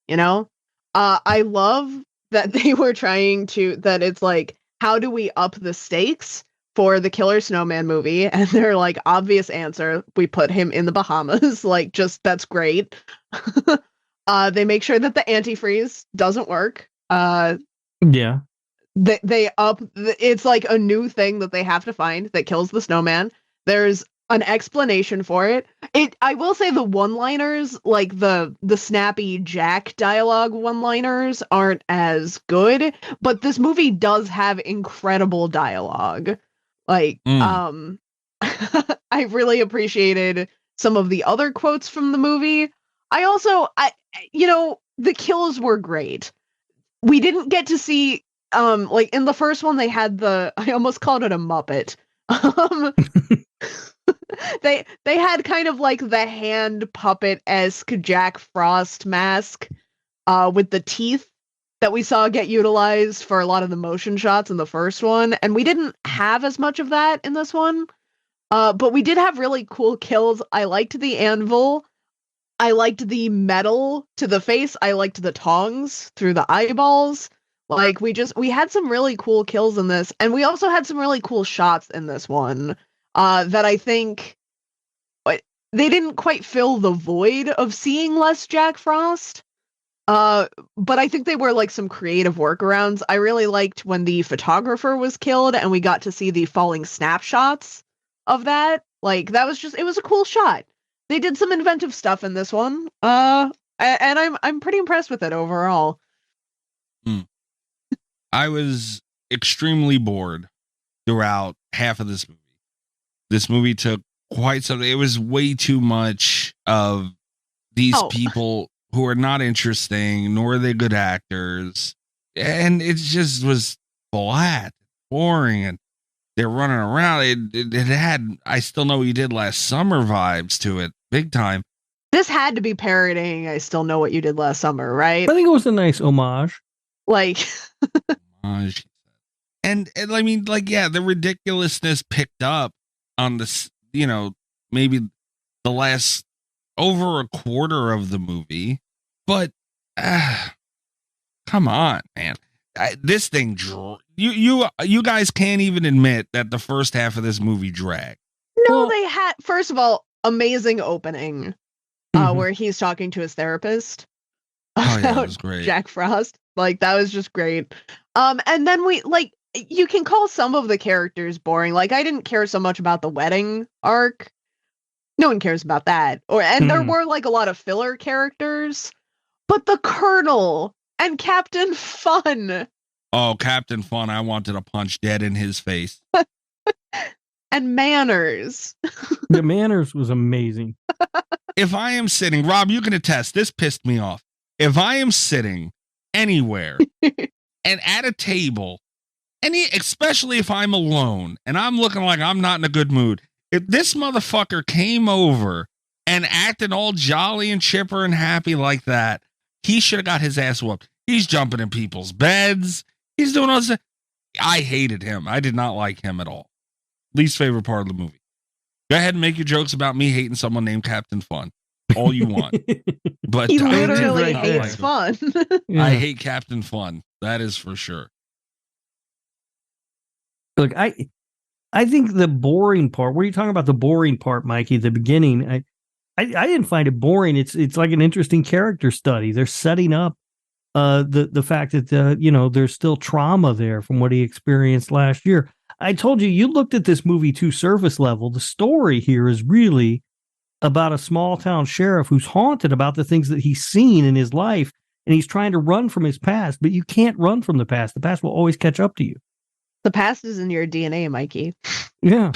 I love that they were trying that it's like, how do we up the stakes for the Killer Snowman movie? And they're like, obvious answer, we put him in the Bahamas. That's great. They make sure that the antifreeze doesn't work.
Yeah.
They up it's like a new thing that they have to find that kills the snowman. There's an explanation for it. I will say the one-liners, like the snappy Jack dialogue one-liners, aren't as good, but this movie does have incredible dialogue. I really appreciated some of the other quotes from the movie. The kills were great. We didn't get to see, in the first one, they had I almost called it a Muppet. They had kind of like the hand puppet-esque Jack Frost mask, with the teeth that we saw get utilized for a lot of the motion shots in the first one. And we didn't have as much of that in this one. But we did have really cool kills. I liked the anvil. I liked the metal to the face. I liked the tongs through the eyeballs. We had some really cool kills in this. And we also had some really cool shots in this one that I think they didn't quite fill the void of seeing less Jack Frost. But I think they were some creative workarounds. I really liked when the photographer was killed and we got to see the falling snapshots of that. It was a cool shot. They did some inventive stuff in this one. And I'm pretty impressed with it overall.
I was extremely bored throughout half of this movie. This movie took quite something. It was way too much of these people who are not interesting, nor are they good actors. And it just was flat, boring, and they're running around. It had I Still Know What You Did Last Summer vibes to it, big time.
This had to be parodying I Still Know What You Did Last Summer, right?
I think it was a nice homage.
Homage. And I mean, the ridiculousness picked up on this, maybe the last over a quarter of the movie, but come on, man. This thing, you guys can't even admit that the first half of this movie dragged.
No, they had, first of all, amazing opening where he's talking to his therapist.
Oh, yeah, that was great.
Jack Frost. That was just great. And then you can call some of the characters boring. I didn't care so much about the wedding arc. No one cares about that. There were a lot of filler characters, but the Colonel and Captain Fun
Oh, Captain Fun, I wanted to punch dead in his face.
And Manners.
The Manners was amazing.
If I am sitting, Rob, you can attest, this pissed me off. If I am sitting anywhere and at a table, especially if I'm alone and I'm looking like I'm not in a good mood, if this motherfucker came over and acted all jolly and chipper and happy like that, he should have got his ass whooped. He's jumping in people's beds. He's doing all this. I hated him. I did not like him at all. Least favorite part of the movie. Go ahead and make your jokes about me hating someone named Captain Fun. All you want. But
he literally hates fun.
Yeah. I hate Captain Fun. That is for sure.
Look, I think the boring part, what are you talking about the boring part, Mikey, the beginning? I didn't find it boring. It's like an interesting character study. They're setting up the fact that there's still trauma there from what he experienced last year. I told you looked at this movie too surface level. The story here is really about a small town sheriff who's haunted about the things that he's seen in his life, and he's trying to run from his past, but you can't run from the past. The past will always catch up to you.
The past is in your DNA, Mikey.
Yeah.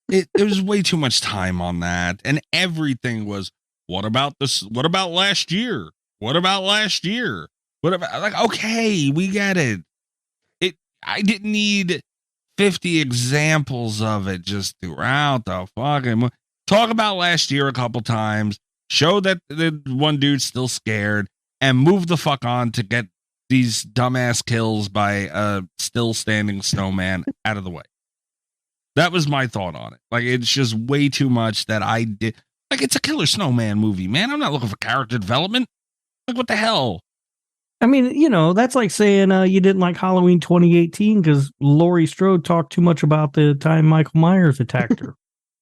It was way too much time on that. And everything was, what about this? What about last year? What about last year? What about, like, okay, we get it. I didn't need 50 examples of it just throughout the fucking talk about last year a couple times, show that the one dude's still scared, and move the fuck on to get these dumbass kills by a still standing snowman out of the way. That was my thought on it. Like, it's just way too much that I did. Like, it's a killer snowman movie, man. I'm not looking for character development. Like, what the hell?
I mean, that's like saying you didn't like Halloween 2018 because Laurie Strode talked too much about the time Michael Myers attacked her.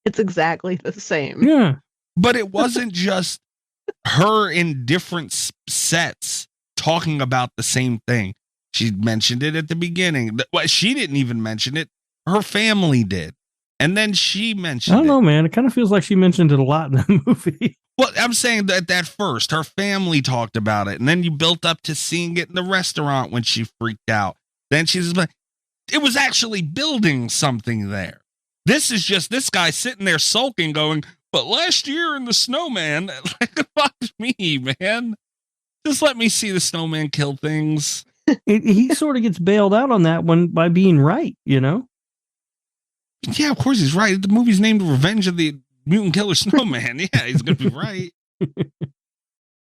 It's exactly the same.
Yeah.
But it wasn't just her in different sets talking about the same thing. She mentioned it at the beginning. Well, she didn't even mention it. Her family did. And then she mentioned it.
I don't know, man. It kind of feels like she mentioned it a lot in the movie.
Well, I'm saying that first, her family talked about it. And then you built up to seeing it in the restaurant when she freaked out. Then she's like, it was actually building something there. This is just this guy sitting there sulking going, but last year in the Snowman, like, fuck me, man. Just let me see the Snowman kill things.
He sort of gets bailed out on that one by being right, Yeah,
of course he's right. The movie's named Revenge of the Mutant Killer Snowman. Yeah, he's going to be right.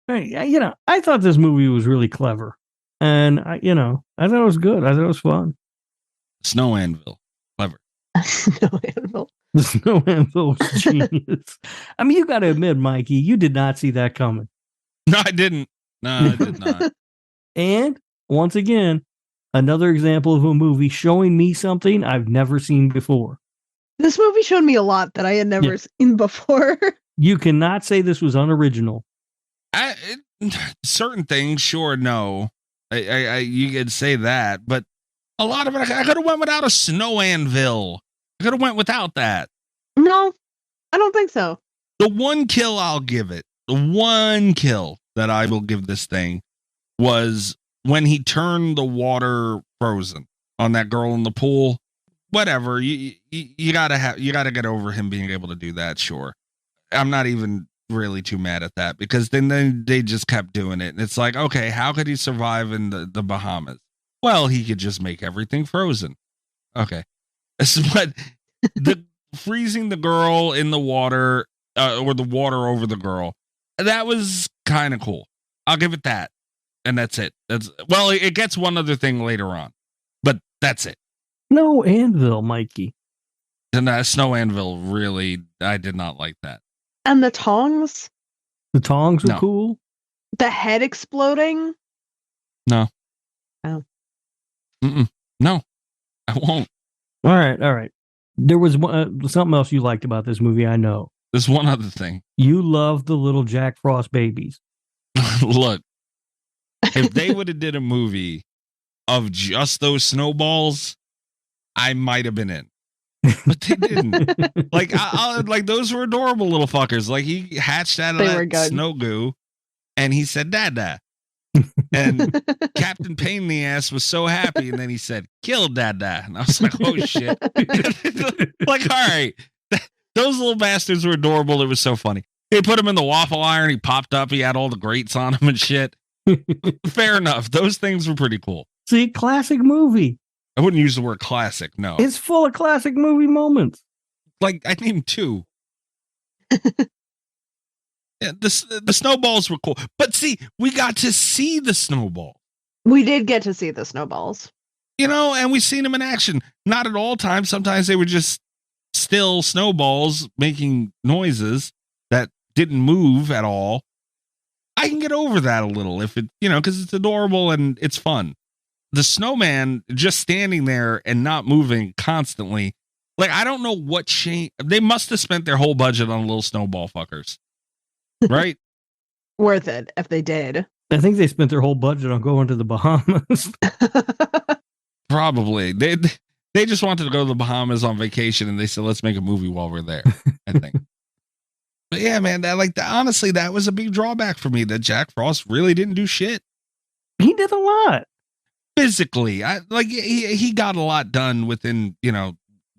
Hey, I thought this movie was really clever. And, I thought it was good. I thought it was fun.
Snow Anvil. Clever.
Snow Anvil.
The Snow Anvil was genius. I mean, you got to admit, Mikey, you did not see that coming.
No, I didn't. No, I did not.
And, once again, another example of a movie showing me something I've never seen before.
This movie showed me a lot that I had never seen before.
You cannot say this was unoriginal.
Certain things, sure, no. You could say that, but a lot of it, I could have went without a Snow Anvil. I could have went without that.
No, I don't think so.
The one kill I'll give it, the one kill that I will give this thing was when he turned the water frozen on that girl in the pool. Whatever, you gotta get over him being able to do that. Sure, I'm not even really too mad at that because then they just kept doing it, and it's like, okay, how could he survive in the Bahamas? Well, he could just make everything frozen. Okay, but the freezing the girl in the water or the water over the girl, that was kind of cool. I'll give it that, and that's it. It gets one other thing later on, but that's it.
Snow Anvil, Mikey.
And Snow Anvil, really, I did not like that.
And the tongs?
The tongs were cool.
The head exploding?
No.
Oh.
No, I won't.
All right. There was something else you liked about this movie, I know.
There's one other thing.
You love the little Jack Frost babies.
Look, if they would have did a movie of just those snowballs, I might have been in, but they didn't. Like those were adorable little fuckers. Like he hatched out of that snow goo, and he said "Dada," And Captain Pain in the Ass was so happy, and then he said, "Kill Dada," and I was like, "Oh shit!" Like, all right, those little bastards were adorable. It was so funny. They put him in the waffle iron. He popped up. He had all the grates on him and shit. Fair enough. Those things were pretty cool.
See, classic movie.
I wouldn't use the word classic. No,
it's full of classic movie moments.
Like I named 2. Yeah, the snowballs were cool, but see, we got to see the snowball.
We did get to see the snowballs,
and we've seen them in action. Not at all times. Sometimes they were just still snowballs making noises that didn't move at all. I can get over that a little if it, because it's adorable and it's fun. The snowman just standing there and not moving constantly. Like, I don't know what change. They must have spent their whole budget on little snowball fuckers. Right?
Worth it if they did.
I think they spent their whole budget on going to the Bahamas.
Probably. They just wanted to go to the Bahamas on vacation, and they said, let's make a movie while we're there, I think. But yeah, man, honestly, that was a big drawback for me, that Jack Frost really didn't do shit.
He did a lot.
Physically. He got a lot done within,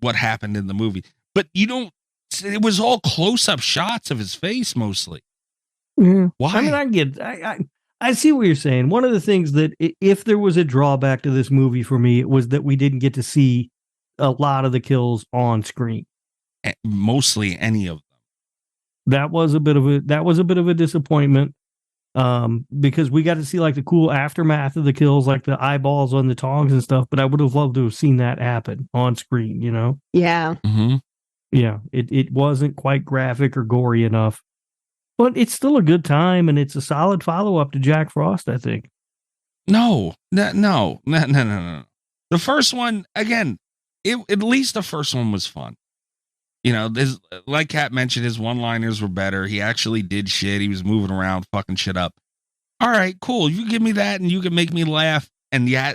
what happened in the movie. But it was all close-up shots of his face mostly.
Yeah.
Why?
I mean, I see what you're saying. One of the things that if there was a drawback to this movie for me, it was that we didn't get to see a lot of the kills on screen.
Mostly any of them.
That was a bit of a disappointment. Because we got to see like the cool aftermath of the kills, like the eyeballs on the tongs and stuff, but I would have loved to have seen that happen on screen,
Yeah.
Mm-hmm.
Yeah, it wasn't quite graphic or gory enough. But it's still a good time, and it's a solid follow-up to Jack Frost, I think.
No. The first one, again, at least the first one was fun. Like Kat mentioned, his one-liners were better. He actually did shit. He was moving around, fucking shit up. All right, cool. You give me that, and you can make me laugh. And yeah,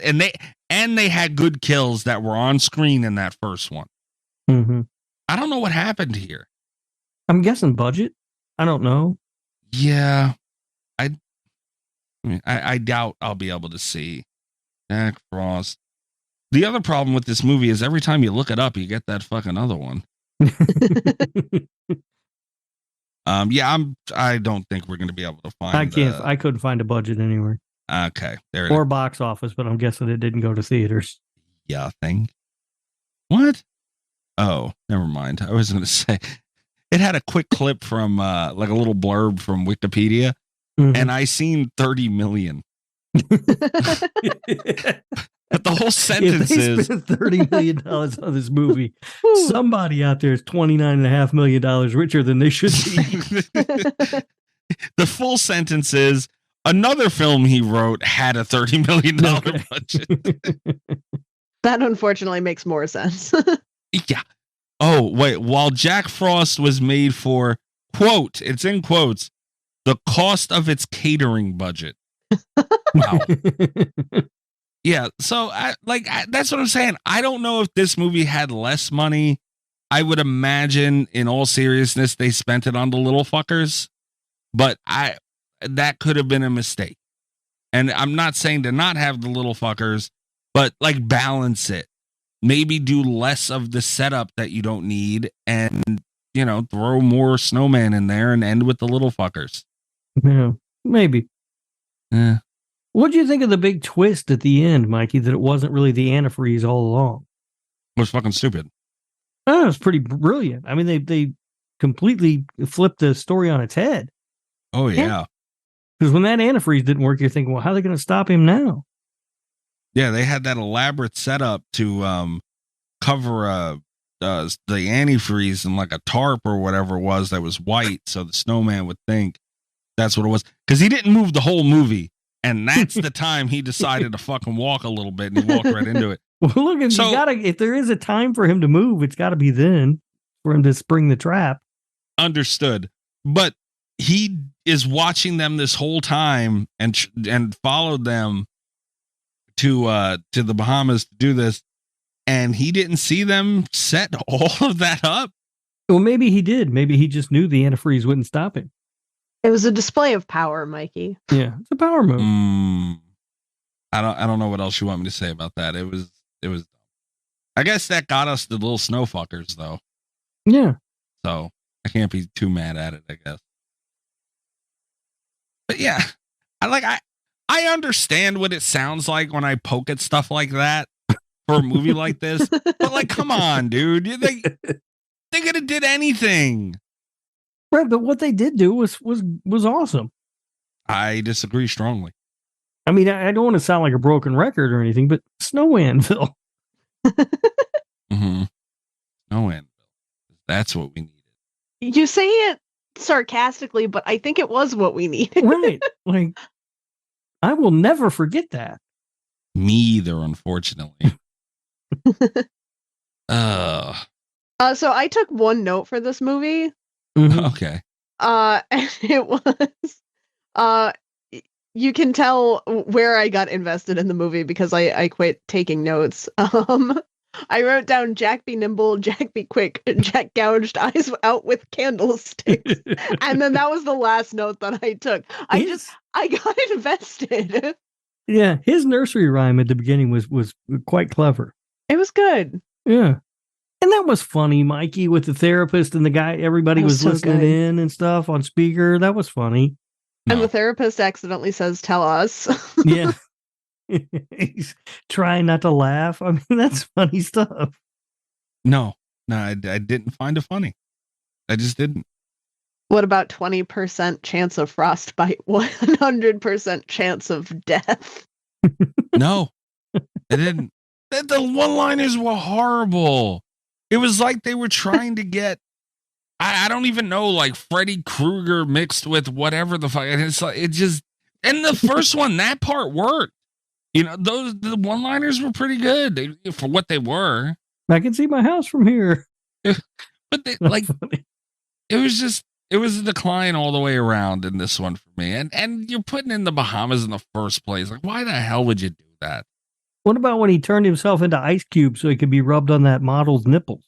and they had good kills that were on screen in that first one.
Mm-hmm.
I don't know what happened here.
I'm guessing budget. I don't know.
Yeah, I doubt I'll be able to see Jack Frost. The other problem with this movie is every time you look it up, you get that fucking other one. I don't think we're going to be able to find.
I couldn't find a budget anywhere.
Okay, there.
Or box office, but I'm guessing it didn't go to theaters.
Yeah, thing. What? Oh, never mind. I was going to say it had a quick clip from like a little blurb from Wikipedia, and I seen 30 million. But the whole sentence is
spent $30 million on this movie. Somebody out there is $29.5 million richer than they should be.
The full sentence is another film he wrote had a $30 million budget.
That unfortunately makes more sense.
Yeah. Oh, wait. While Jack Frost was made for, quote, it's in quotes, the cost of its catering budget. Wow. Yeah, so that's what I'm saying. I don't know if this movie had less money. I would imagine, in all seriousness, they spent it on the little fuckers, but that could have been a mistake. And I'm not saying to not have the little fuckers, but balance it. Maybe do less of the setup that you don't need, and throw more Snowman in there and end with the little fuckers.
Yeah, maybe.
Yeah.
What do you think of the big twist at the end, Mikey, that it wasn't really the antifreeze all along?
It was fucking stupid.
Oh, it was pretty brilliant. I mean, they completely flipped the story on its head.
Oh, yeah.
Because when that antifreeze didn't work, you're thinking, well, how are they going to stop him now?
Yeah, they had that elaborate setup to cover the antifreeze in like a tarp or whatever it was that was white, so the Snowman would think that's what it was. Because he didn't move the whole movie. And that's the time he decided to fucking walk a little bit, and he walked right into it.
Well, look, if there is a time for him to move, it's got to be then for him to spring the trap.
Understood. But he is watching them this whole time and followed them to the Bahamas to do this. And he didn't see them set all of that up.
Well, maybe he did. Maybe he just knew the antifreeze wouldn't stop him.
It was a display of power, Mikey.
Yeah, it's a power move.
I don't know what else you want me to say about that. It was. I guess that got us the little snow fuckers, though.
Yeah.
So I can't be too mad at it, I guess. But yeah, I understand what it sounds like when I poke at stuff like that for a movie like this. But like, come on, dude. They could have did anything.
Right, but what they did do was awesome.
I disagree strongly.
I mean, I don't want to sound like a broken record or anything, but Snowmanville.
Snowman. That's what we needed.
You say it sarcastically, but I think it was what we needed.
Right. Like, I will never forget that.
Me either, unfortunately.
So I took one note for this movie.
Okay.
And it was, you can tell where I got invested in the movie because I quit taking notes. I wrote down Jack be nimble, Jack be quick, Jack gouged eyes out with candlesticks. And then that was the last note that I took. I got invested.
Yeah, his nursery rhyme at the beginning was quite clever.
It was good.
Yeah. And that was funny, Mikey, with the therapist and the guy, everybody was so listening in and stuff on speaker. That was funny.
And the therapist accidentally says, "Tell us."
Yeah. He's trying not to laugh. I mean, that's funny stuff.
No, I didn't find it funny. I just didn't.
What about 20% chance of frostbite, 100% chance of death?
No, I didn't. The one-liners were horrible. It was like they were trying to get, I don't even know, like Freddy Krueger mixed with whatever the fuck. And it's like, it just, and the first one, that part worked. You know, the one-liners were pretty good for what they were.
I can see my house from here.
But it was a decline all the way around in this one for me. And you're putting in the Bahamas in the first place. Like, why the hell would you do that?
What about when he turned himself into ice cubes so he could be rubbed on that model's nipples?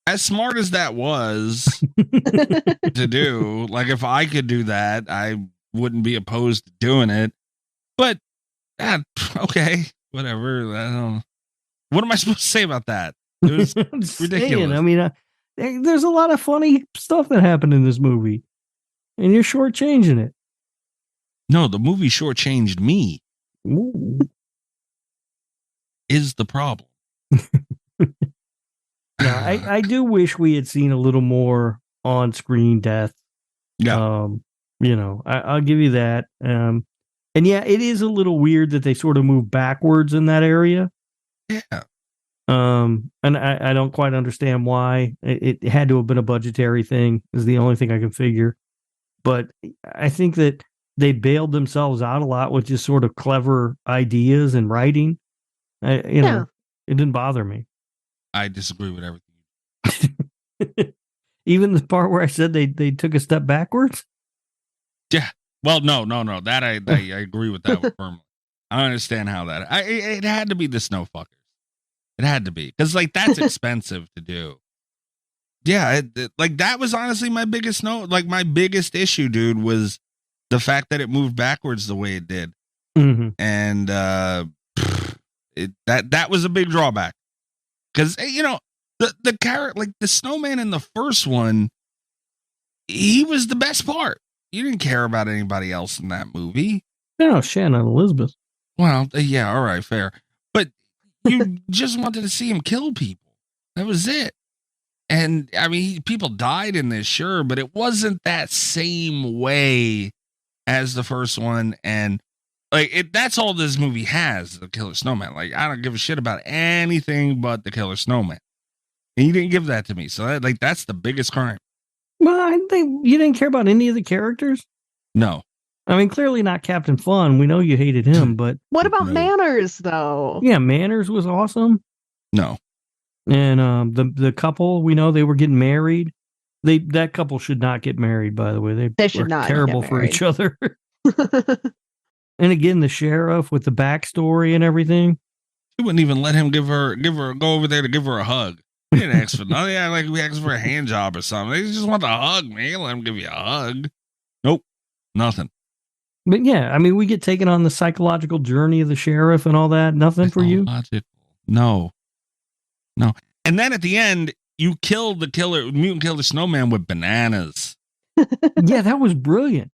As smart as that was to do, like if I could do that, I wouldn't be opposed to doing it. But okay, whatever. I don't. What am I supposed to say about that? It was ridiculous.
Saying, I mean, there's a lot of funny stuff that happened in this movie, and you're shortchanging it.
No, the movie shortchanged me.
Ooh.
Is the problem.
Yeah, I do wish we had seen a little more on-screen death.
Yeah.
You know, I'll give you that. And yeah, it is a little weird that they sort of move backwards in that area.
Yeah.
And I don't quite understand why. It had to have been a budgetary thing, is the only thing I can figure. But I think that they bailed themselves out a lot with just sort of clever ideas and writing. Know, it didn't bother me.
I disagree with everything.
Even the part where I said they took a step backwards?
Yeah. Well, no. That I agree with that one firmly. I don't understand how that. It had to be the snow fuckers. It had to be, because like that's expensive to do. Yeah, like that was honestly my biggest issue, dude, was the fact that it moved backwards the way it did, and that was a big drawback. Because you know the character, like the snowman in the first one, he was the best part. You didn't care about anybody else in that movie.
No, Shannon Elizabeth.
Well, yeah, all right, fair. But you just wanted to see him kill people. That was it. And I mean, people died in this, sure, but it wasn't that same way as the first one. And like that's all this movie has, the Killer Snowman. Like, I don't give a shit about anything but the Killer Snowman. And you didn't give that to me. So that's the biggest crime.
Well, I think you didn't care about any of the characters.
No.
I mean, clearly not Captain Fun. We know you hated him, but
what about Manners, though?
Yeah, Manners was awesome.
No.
And the couple, we know they were getting married. That couple should not get married, by the way. They should not terrible for each other. And again, the sheriff with the backstory and everything.
She wouldn't even let him go over there to give her a hug. We didn't ask for nothing. Yeah, like we asked for a hand job or something. They just want to hug me. Let them give you a hug. Nope, nothing.
But yeah, I mean, we get taken on the psychological journey of the sheriff and all that. Nothing for you?
No. And then at the end, you killed the mutant killer Snowman with bananas.
Yeah, that was brilliant.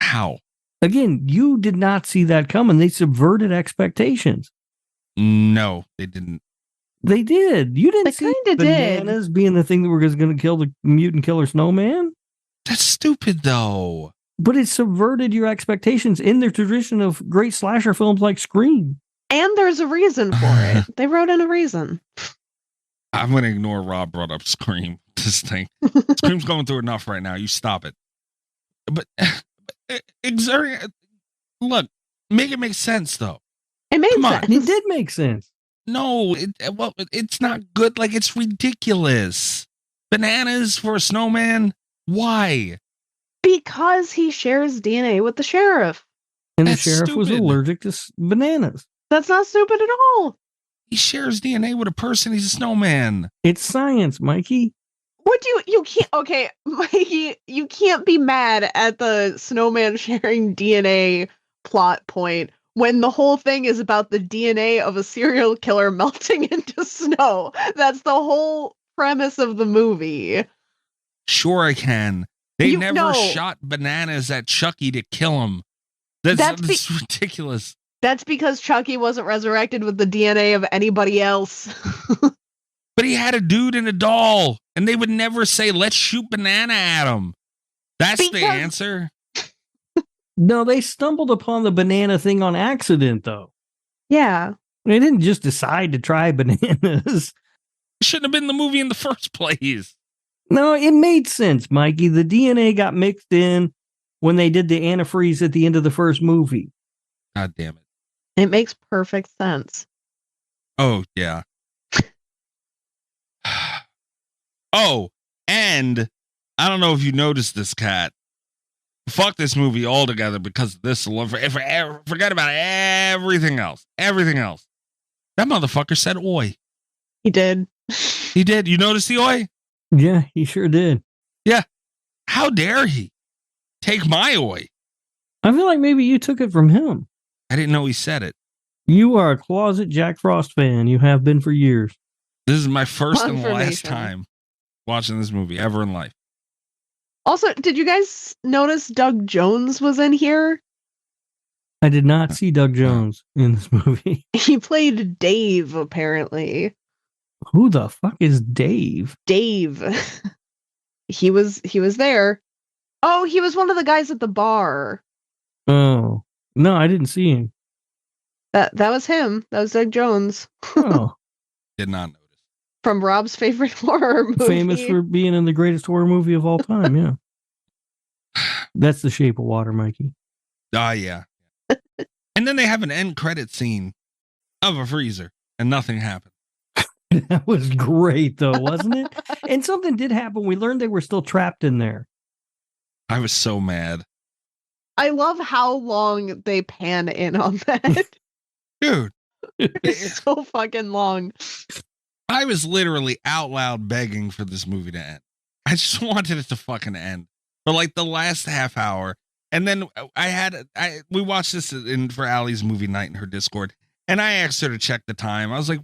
How?
Again, you did not see that coming. They subverted expectations.
No, they didn't.
They did. You didn't
They
see
kinda
bananas being the thing that was going to kill the mutant killer Snowman?
That's stupid, though.
But it subverted your expectations in the tradition of great slasher films like Scream.
And there's a reason for it. They wrote in a reason.
I'm going to ignore Rob brought up Scream. This thing. Scream's going through enough right now. You stop it. But look, make it make sense, though.
It made
sense. It did make sense.
No, it's not good. Like, it's ridiculous. Bananas for a snowman? Why?
Because he shares DNA with the sheriff.
And the sheriff was allergic to bananas.
That's not stupid at all.
He shares DNA with a person. He's a snowman.
It's science, Mikey.
What do you can't, okay, Mikey, you can't be mad at the snowman sharing DNA plot point when the whole thing is about the DNA of a serial killer melting into snow. That's the whole premise of the movie.
Sure I can. They never shot bananas at Chucky to kill him. That's ridiculous.
That's because Chucky wasn't resurrected with the DNA of anybody else.
But he had a dude and a doll, and they would never say, let's shoot banana at him. That's the answer.
No, they stumbled upon the banana thing on accident, though.
Yeah.
They didn't just decide to try bananas.
It shouldn't have been the movie in the first place.
No, it made sense, Mikey. The DNA got mixed in when they did the antifreeze at the end of the first movie.
God damn it.
It makes perfect sense.
Oh, yeah. Oh, and I don't know if you noticed this, Kat. Fuck this movie altogether because of this alone. Forget about everything else. Everything else. That motherfucker said oi.
He did.
He did. You notice the oi?
Yeah, he sure did.
Yeah. How dare he take my oi?
I feel like maybe you took it from him.
I didn't know he said it.
You are a closet Jack Frost fan. You have been for years.
This is my first and last time watching this movie ever in life.
Also, did you guys notice Doug Jones was in here?
I did not see Doug Jones in this movie.
He played Dave, apparently.
Who the fuck is Dave?
Dave. He was there. Oh, he was one of the guys at the bar.
Oh. No, I didn't see him.
That was him. That was Doug Jones.
Oh.
Did not notice.
From Rob's favorite horror movie.
Famous for being in the greatest horror movie of all time, yeah. That's The Shape of Water, Mikey.
Yeah. And then they have an end credit scene of a freezer and nothing happened.
That was great, though, wasn't it? And something did happen. We learned they were still trapped in there.
I was so mad.
I love how long they pan in on that.
Dude.
It's so fucking long.
I was literally out loud begging for this movie to end. I just wanted it to fucking end for like the last half hour. And then we watched this for Allie's movie night in her Discord. And I asked her to check the time. I was like,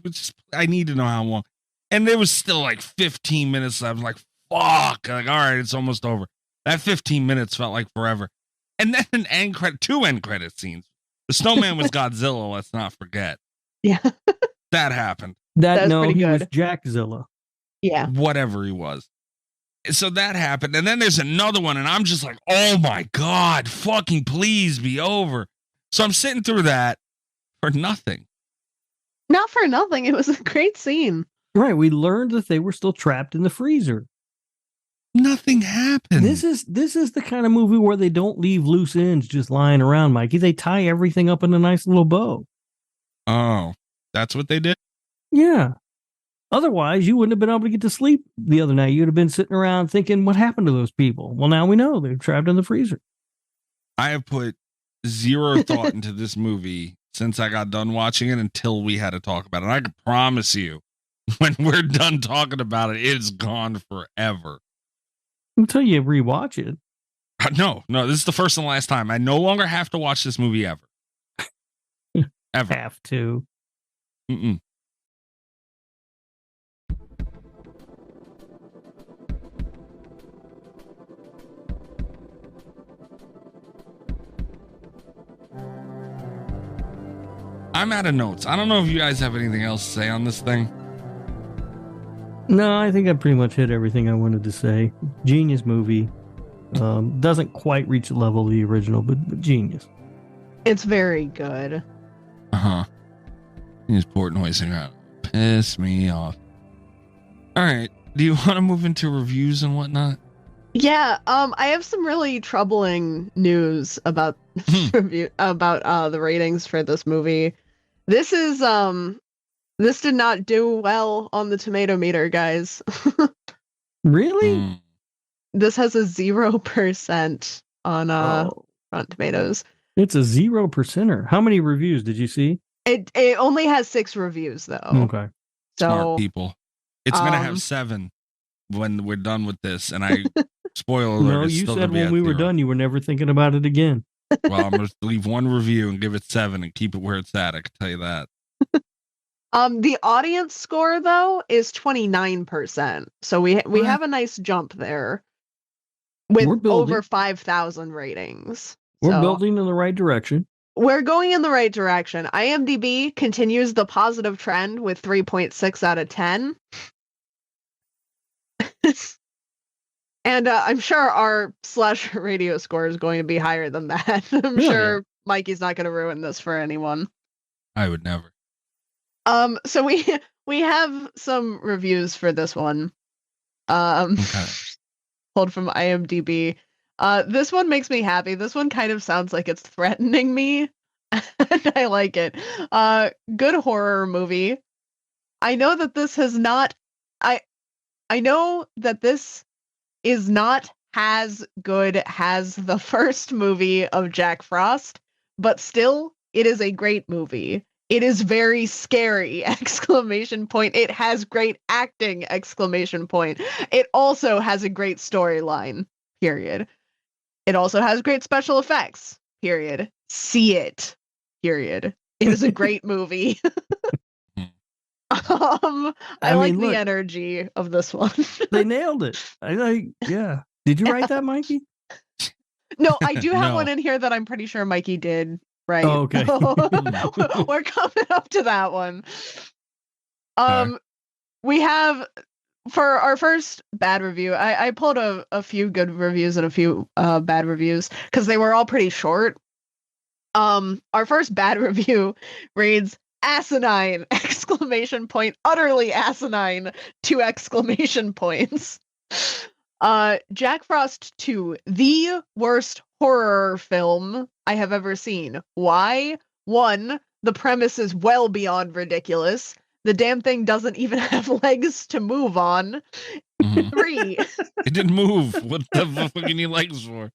I need to know how long. And there was still like 15 minutes left. I was like, fuck. Like, all right, it's almost over. That 15 minutes felt like forever. And then two end credit scenes. The snowman was Godzilla, let's not forget.
Yeah.
That happened.
He was Jackzilla.
Yeah.
Whatever he was. So that happened. And then there's another one. And I'm just like, oh my God, fucking please be over. So I'm sitting through that for nothing.
Not for nothing. It was a great scene.
Right. We learned that they were still trapped in the freezer.
Nothing happened.
This is the kind of movie where they don't leave loose ends just lying around, Mikey. They tie everything up in a nice little bow.
Oh, that's what they did?
Yeah. Otherwise, you wouldn't have been able to get to sleep the other night. You'd have been sitting around thinking, what happened to those people? Well, now we know they're trapped in the freezer.
I have put zero thought into this movie since I got done watching it until we had to talk about it. And I can promise you, when we're done talking about it, it's gone forever.
Until you rewatch it.
No, this is the first and last time. I no longer have to watch this movie ever. Ever.
Have to.
Mm-mm. I'm out of notes. I don't know if you guys have anything else to say on this thing.
No, I think I pretty much hit everything I wanted to say. Genius movie. Doesn't quite reach the level of the original, but genius.
It's very good.
Uh-huh. He's Portnoy's around. Piss me off. All right. Do you want to move into reviews and whatnot?
Yeah, I have some really troubling news about the ratings for this movie. This did not do well on the tomato meter, guys.
Really?
This has a 0% on Rotten Tomatoes.
It's a 0%er. How many reviews did you see?
It only has 6 reviews though.
Okay.
So
smart people. It's gonna have 7 when we're done with this, and I spoiler alert.
No, you said when we were done, you were never thinking about it again.
Well, I'm going to leave one review and give it 7 and keep it where it's at. I can tell you that.
The audience score though is 29%. So we have a nice jump there with over 5,000 ratings.
We're building in the right direction.
We're going in the right direction. IMDb continues the positive trend with 3.6 out of 10. And I'm sure our slasher radio score is going to be higher than that. I'm sure Mikey's not going to ruin this for anyone.
I would never.
So we have some reviews for this one. Pulled from IMDb. This one makes me happy. This one kind of sounds like it's threatening me. And I like it. Good horror movie. I know that this has not. I know that this is not as good as the first movie of Jack Frost, but still, it is a great movie. It is very scary! ! It has great acting! It also has a great storyline. Period. It also has great special effects. Period. See it. Period. It is a great movie. I like the energy of this one.
They nailed it. Yeah. Did you write that, Mikey?
No, I do have one in here that I'm pretty sure Mikey did. Right.
Oh, okay.
We're coming up to that one. We have for our first bad review. I pulled a few good reviews and a few bad reviews because they were all pretty short. Our first bad review reads asinine! Utterly asinine! 2 exclamation points. Jack Frost 2, the worst horror film I have ever seen. Why? 1, the premise is well beyond ridiculous. The damn thing doesn't even have legs to move on. 3.
It didn't move. What the fuck do you need legs for?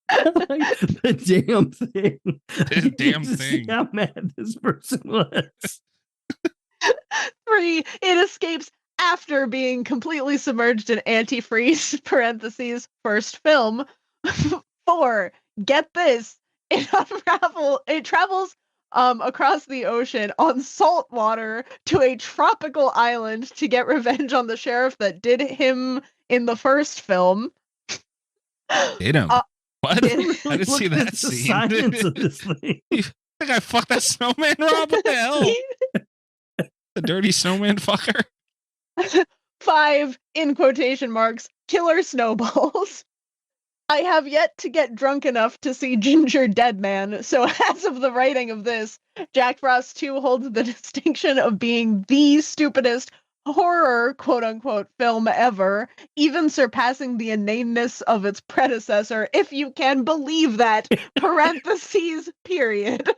The damn thing.
The damn thing.
See how mad this person was.
3. It escapes after being completely submerged in antifreeze, parentheses, first film. 4. Get this. It travels across the ocean on salt water to a tropical island to get revenge on the sheriff that did him in the first film.
Did him? What? I didn't see that scene.
Science of this thing.
You think I fucked that snowman, Rob? What the hell? The dirty snowman fucker.
5, in quotation marks, killer snowballs. I have yet to get drunk enough to see Ginger Deadman, so as of the writing of this, Jack Frost 2 holds the distinction of being the stupidest horror, quote-unquote, film ever, even surpassing the inaneness of its predecessor, if you can believe that, parentheses, period.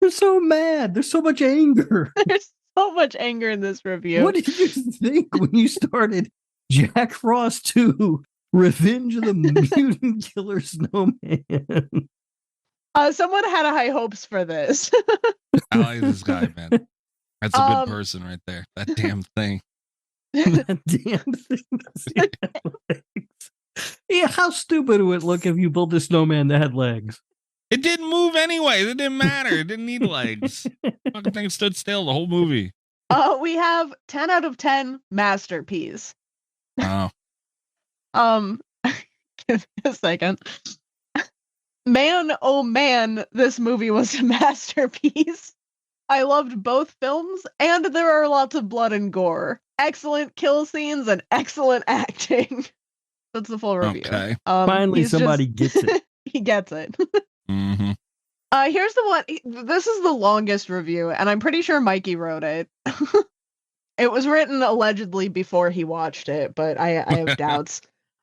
They're so mad. There's so much anger.
There's so much anger in this review.
What did you think when you started Jack Frost 2, Revenge of the Mutant Killer Snowman?
Someone had high hopes for this.
I like this guy, man. That's a good person right there. That damn thing.
That damn thing. Yeah, how stupid would it look if you built a snowman that had legs?
It didn't move anyway. It didn't matter. It didn't need legs. Fucking thing stood still the whole movie.
We have 10 out of 10 masterpiece.
Wow.
Give me a second. Man, oh man, this movie was a masterpiece. I loved both films, and there are lots of blood and gore. Excellent kill scenes and excellent acting. That's the full review.
Okay.
Finally, somebody gets it.
He gets it.
Mm-hmm.
Here's the one. This is the longest review, and I'm pretty sure Mikey wrote it. It was written allegedly before he watched it, but I have doubts.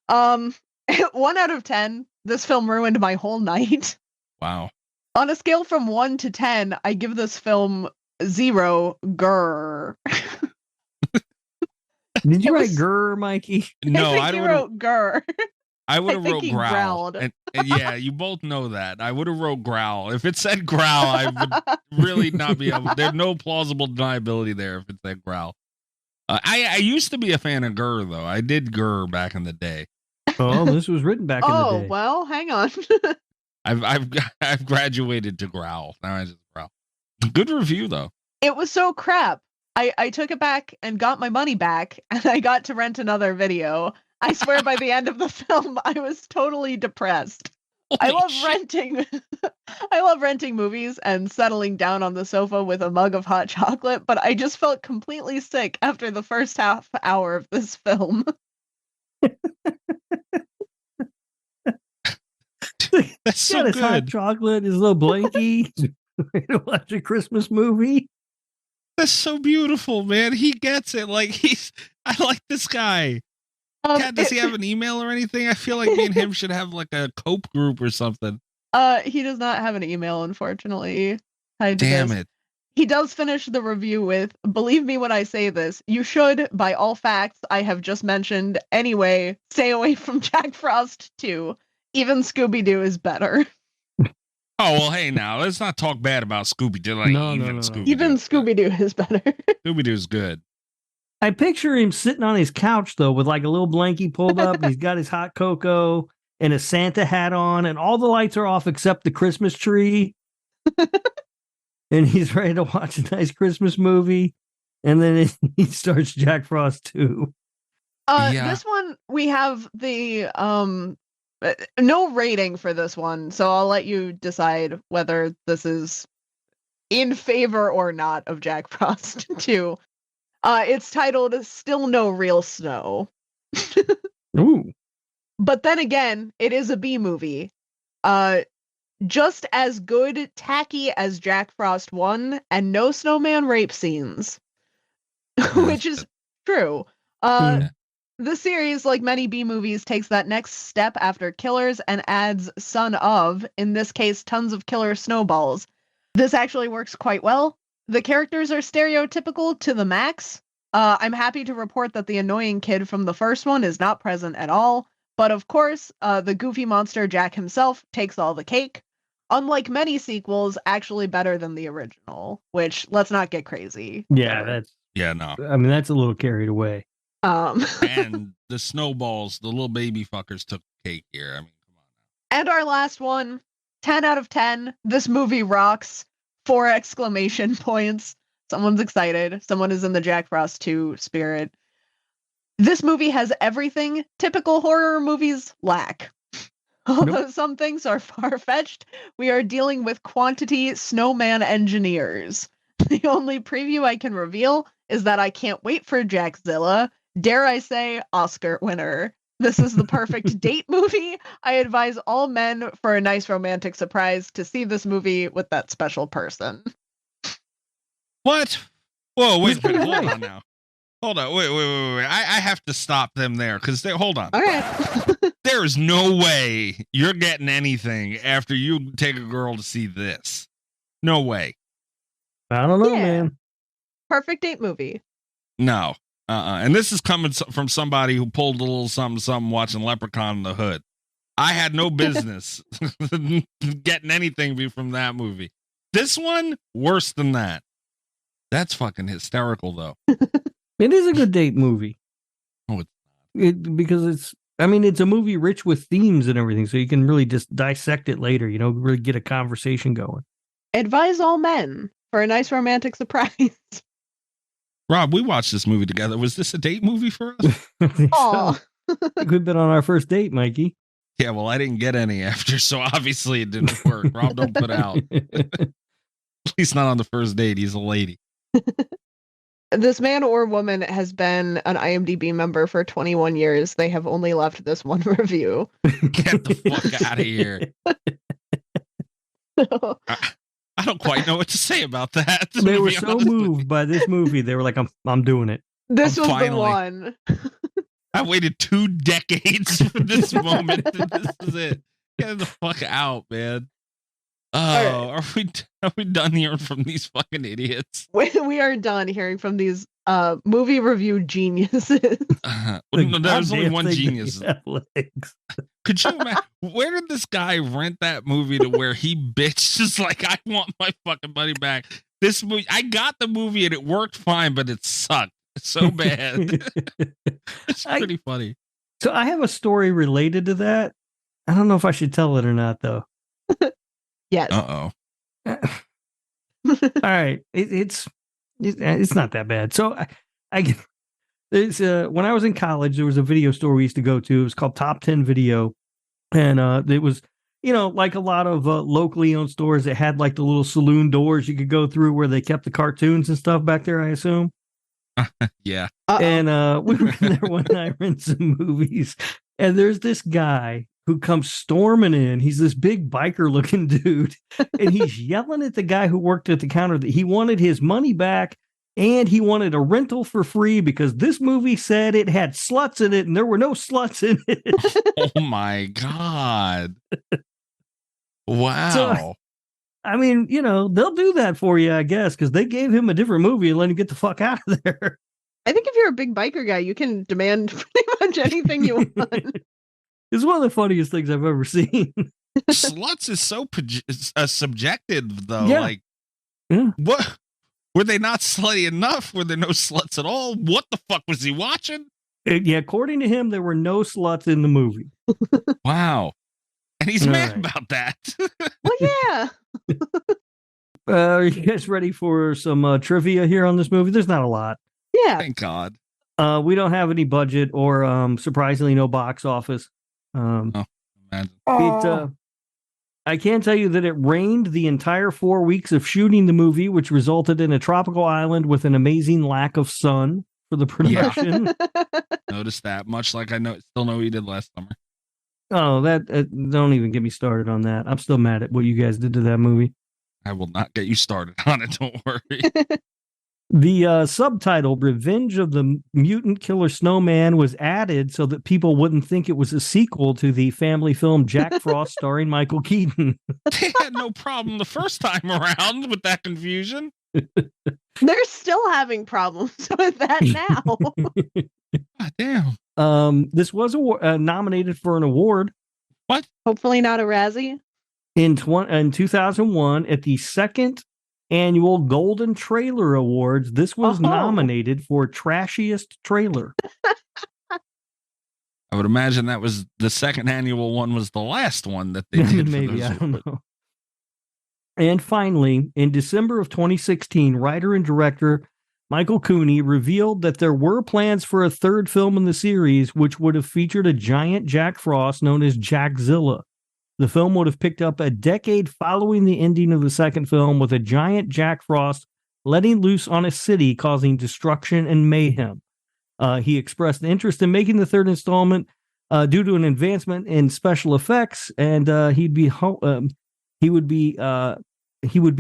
1 out of 10. This film ruined my whole night.
Wow.
On a scale from 1 to 10, I give this film 0 grr.
Did you write grr, Mikey?
No,
I think you wrote grr.
I would have wrote
he
growl.
growled.
And yeah, you both know that. I would have wrote growl. If it said growl, I would really not be able. There's no plausible deniability there if it said growl. I used to be a fan of grr though. I did grr back in the day.
Oh, this was written back in the day.
Oh, well, hang on.
I've graduated to growl. Now I just growl. Good review though.
It was so crap. I took it back and got my money back, and I got to rent another video. I swear by the end of the film, I was totally depressed. I love renting movies and settling down on the sofa with a mug of hot chocolate, but I just felt completely sick after the first half hour of this film.
That's so
his
good.
hot chocolate, his little blankie, ready to watch a Christmas movie.
That's so beautiful, man. He gets it. Like I like this guy. Kat, does he have an email or anything? I feel like me and him should have like a cope group or something.
He does not have an email, unfortunately.
Damn it.
He does finish the review with, "Believe me when I say this, you should, by all facts I have just mentioned, anyway, stay away from Jack Frost 2. Even Scooby-Doo is better."
Oh, well, hey, now, let's not talk bad about Scooby-Doo. Like,
No.
Scooby-Doo.
Even Scooby-Doo is better.
Scooby-Doo's good.
I picture him sitting on his couch, though, with like a little blankie pulled up. And he's got his hot cocoa and a Santa hat on, and all the lights are off except the Christmas tree. And he's ready to watch a nice Christmas movie. And then he starts Jack Frost 2.
This one, we have the no rating for this one, so I'll let you decide whether this is in favor or not of Jack Frost 2. It's titled "Still No Real Snow."
Ooh.
But then again, it is a B movie. Just as good, tacky as Jack Frost 1, and no snowman rape scenes. Which is true. The series, like many B movies, takes that next step after Killers and adds son of, in this case, tons of killer snowballs. This actually works quite well. The characters are stereotypical to the max. I'm happy to report that the annoying kid from the first one is not present at all. But of course, the goofy monster Jack himself takes all the cake. Unlike many sequels, actually better than the original, which, let's not get crazy.
Yeah,
no.
I mean, that's a little carried away.
And the snowballs, the little baby fuckers took the cake here. I mean, come on now.
And our last one, 10 out of 10. This movie rocks. 4 exclamation points. Someone's excited. Someone is in the Jack Frost 2 spirit. This movie has everything typical horror movies lack. Although some things are far-fetched, we are dealing with quantity snowman engineers. The only preview I can reveal is that I can't wait for Jackzilla. Dare I say, Oscar winner. This is the perfect date movie. I advise all men for a nice romantic surprise to see this movie with that special person.
What? Whoa, wait a minute. Hold on now. Hold on. Wait. I have to stop them there because hold on.
All right.
There is no way you're getting anything after you take a girl to see this. No way.
I don't know, man.
Perfect date movie.
No. And this is coming from somebody who pulled a little something watching Leprechaun in the Hood. I had no business getting anything from that movie. This one, worse than that. That's fucking hysterical, though.
It is a good date movie.
Oh,
because it's a movie rich with themes and everything, so you can really just dissect it later, really get a conversation going.
Advise all men for a nice romantic surprise.
Rob, we watched this movie together. Was this a date movie for us?
Oh,
we've been on our first date, Mikey.
Yeah, well, I didn't get any after, so obviously it didn't work. Rob, don't put out. At least not on the first date. He's a lady.
This man or woman has been an IMDb member for 21 years. They have only left this one review.
Get the fuck out of here. I don't quite know what to say about that.
They were so moved by this movie. They were like, I'm doing it.
This was the one.
I waited 2 decades for this moment. This is it. Get the fuck out, man. Oh, right. Are we done hearing from these fucking idiots?
We are done hearing from these movie review geniuses.
No, there's only one genius. Could you imagine? Where did this guy rent that movie to where he bitches like, I want my fucking money back? This movie, I got the movie and it worked fine, but it sucked. It's so bad. It's pretty funny.
So I have a story related to that. I don't know if I should tell it or not, though.
Yes.
Uh-oh.
All right. It's not that bad. So when I was in college, there was a video store we used to go to. It was called Top 10 Video. And it was, like a lot of locally owned stores that had like the little saloon doors you could go through where they kept the cartoons and stuff back there, I assume.
Yeah.
And we were in there one night renting some movies. And there's this guy who comes storming in. He's this big biker looking dude. And he's yelling at the guy who worked at the counter that he wanted his money back and he wanted a rental for free because this movie said it had sluts in it and there were no sluts in it.
Oh my God. Wow.
So, they'll do that for you, I guess, because they gave him a different movie and let him get the fuck out of there.
I think if you're a big biker guy, you can demand pretty much anything you want.
It's one of the funniest things I've ever seen.
Sluts is so subjective, though.
Yeah.
Like,
yeah.
What? Were they not slutty enough? Were there no sluts at all? What the fuck was he watching?
Yeah, according to him, there were no sluts in the movie.
Wow. And he's mad about that.
Well, yeah.
Are you guys ready for some trivia here on this movie? There's not a lot.
Yeah.
Thank God.
We don't have any budget or surprisingly no box office. I can tell you that it rained the entire 4 weeks of shooting the movie, which resulted in a tropical island with an amazing lack of sun for the production.
Yeah. Noticed that, much like I still know he did last summer.
Oh, don't even get me started on that. I'm still mad at what you guys did to that movie.
I will not get you started on it. Don't worry.
The subtitle, Revenge of the Mutant Killer Snowman, was added so that people wouldn't think it was a sequel to the family film Jack Frost starring Michael Keaton.
They had no problem the first time around with that confusion.
They're still having problems with that now.
God damn.
This was nominated for an award.
What?
Hopefully not a Razzie.
In 2001, at the second annual Golden Trailer Awards, this was nominated for Trashiest Trailer.
I would imagine that was the second annual one was the last one that they did.
Maybe, I don't know. And finally, in December of 2016, writer and director Michael Cooney revealed that there were plans for a third film in the series, which would have featured a giant Jack Frost known as Jackzilla. The film would have picked up a decade following the ending of the second film, with a giant Jack Frost letting loose on a city, causing destruction and mayhem. He expressed interest in making the third installment due to an advancement in special effects, and he would be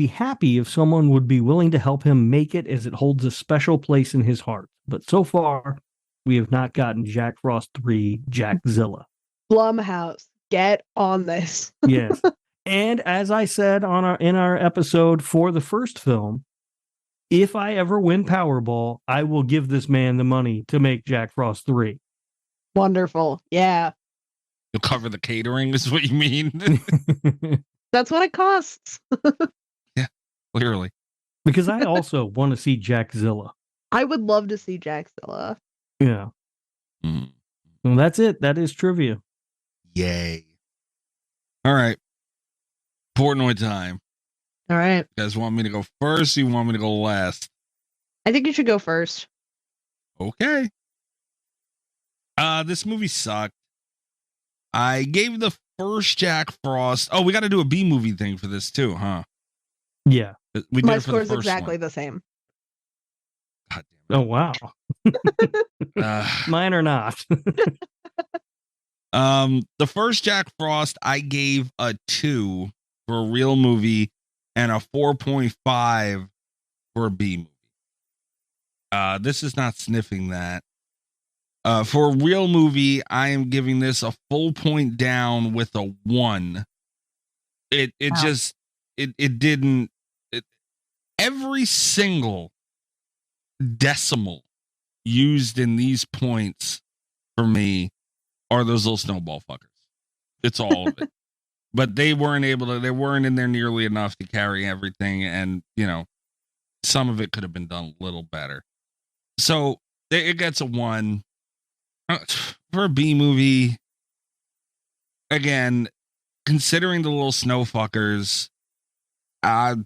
happy if someone would be willing to help him make it, as it holds a special place in his heart. But so far, we have not gotten Jack Frost 3 Jackzilla.
Blumhouse, get on this.
Yes. And as I said in our episode for the first film, if I ever win Powerball, I will give this man the money to make Jack Frost 3.
Wonderful. Yeah.
You'll cover the catering is what you mean.
That's what it costs.
Yeah, clearly.
Because I also want to see Jackzilla.
I would love to see Jackzilla.
Yeah.
Mm.
Well, that's it. That is trivia.
Yay. All right. Portnoy time.
All right.
You guys want me to go first or you want me to go last?
I think you should go first.
Okay. This movie sucked. I gave the first Jack Frost. Oh, we got to do a B movie thing for this too, huh?
Yeah.
We did
My
it for
score
the
is
first
exactly
one.
the same.
God damn
Oh, wow. Mine are not.
The first Jack Frost, I gave a 2 for a real movie and a 4.5 for a B movie. This is not sniffing that. For a real movie, I am giving this a full point down with a 1. It didn't. Every single decimal used in these points for me are those little snowball fuckers. It's all of it. But they weren't in there nearly enough to carry everything. And, some of it could have been done a little better. So it gets a 1. For a B movie, again, considering the little snow fuckers, I'm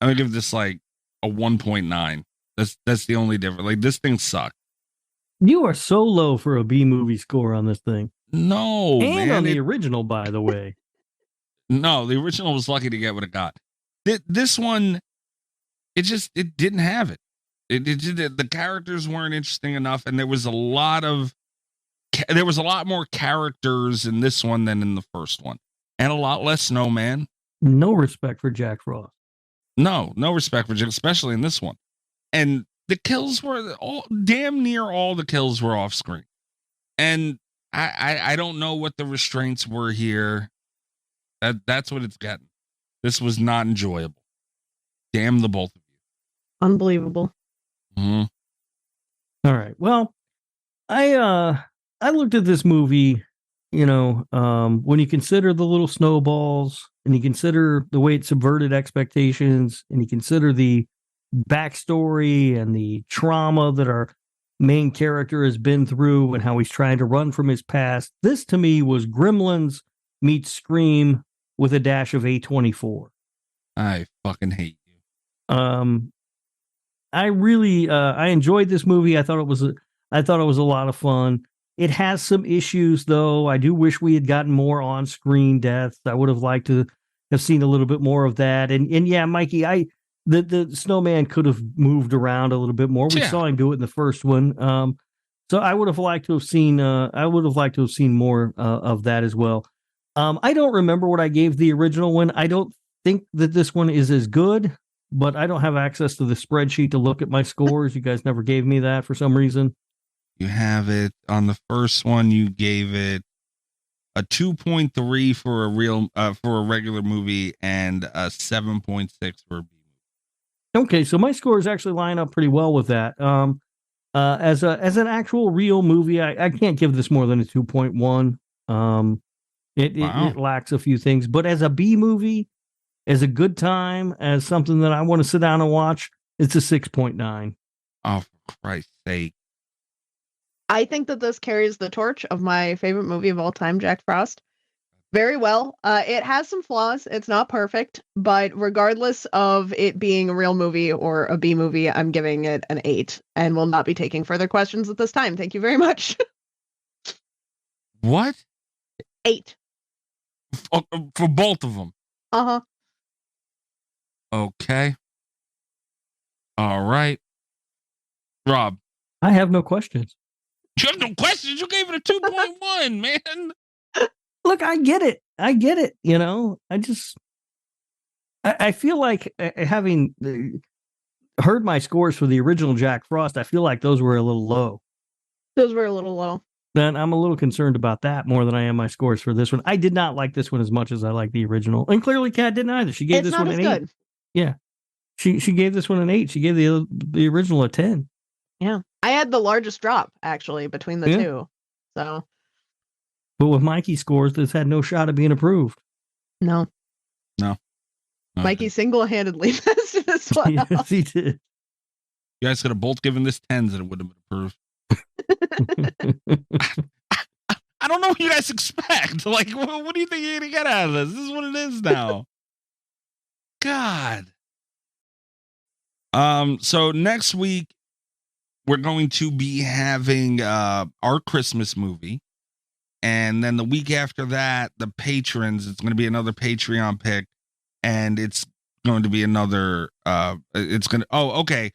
gonna give this like a 1.9. That's the only difference. Like, this thing sucked.
You are so low for a B movie score on this thing.
No,
and
man,
on the original, by the way.
No, the original was lucky to get what it got. This one, it didn't have it. The characters weren't interesting enough, and there was a lot more characters in this one than in the first one, and a lot less Snowman.
No respect for Jack Frost.
No respect for Jack, especially in this one. And the kills were damn near all the kills were off screen, and I don't know what the restraints were here. That's what it's getting. This was not enjoyable. Damn the both of you.
Unbelievable.
Mm-hmm.
All right. Well, I looked at this movie, when you consider the little snowballs and you consider the way it subverted expectations and you consider the backstory and the trauma that our main character has been through and how he's trying to run from his past. This to me was Gremlins meets Scream with a dash of A24.
I fucking hate you.
I really I enjoyed this movie. I thought it was a lot of fun. It has some issues though. I do wish we had gotten more on-screen deaths. I would have liked to have seen a little bit more of that. And yeah, Mikey, the Snowman could have moved around a little bit more. We saw him do it in the first one. So I would have liked to have seen more of that as well. I don't remember what I gave the original one. I don't think that this one is as good, but I don't have access to the spreadsheet to look at my scores. You guys never gave me that for some reason.
You have it on the first one. You gave it a 2.3 for a regular movie and a 7.6 for a B movie.
Okay, so my scores actually line up pretty well with that. As an actual real movie, I can't give this more than a 2.1. It lacks a few things, but as a B movie, as a good time, as something that I want to sit down and watch, it's a 6.9.
Oh, for Christ's sake.
I think that this carries the torch of my favorite movie of all time, Jack Frost, very well. It has some flaws. It's not perfect, but regardless of it being a real movie or a B movie, I'm giving it an 8 and will not be taking further questions at this time. Thank you very much.
What?
8.
For both of them?
Uh-huh.
Okay. All right. Rob.
I have no questions.
You have no questions? You gave it a 2.1, man.
Look, I get it. I feel like having heard my scores for the original Jack Frost, I feel like those were a little low.
Those were a little low.
Then I'm a little concerned about that more than I am my scores for this one. I did not like this one as much as I like the original. And clearly Kat didn't either. She gave this one an 8. Good. Yeah. She gave this one an 8. She gave the original a 10.
Yeah. I had the largest drop actually between the two. So
but with Mikey's scores, this had no shot of being approved.
No. Mikey single-handedly messed this one up.
Yes, he did.
You guys could have both given this 10s and it would have been approved. I don't know what you guys expect. Like, what do you think you're going to get out of this? This is what it is now. God. So next week, we're going to be having our Christmas movie. And then the week after that, the patrons, it's going to be another Patreon pick. And it's going to be another, okay.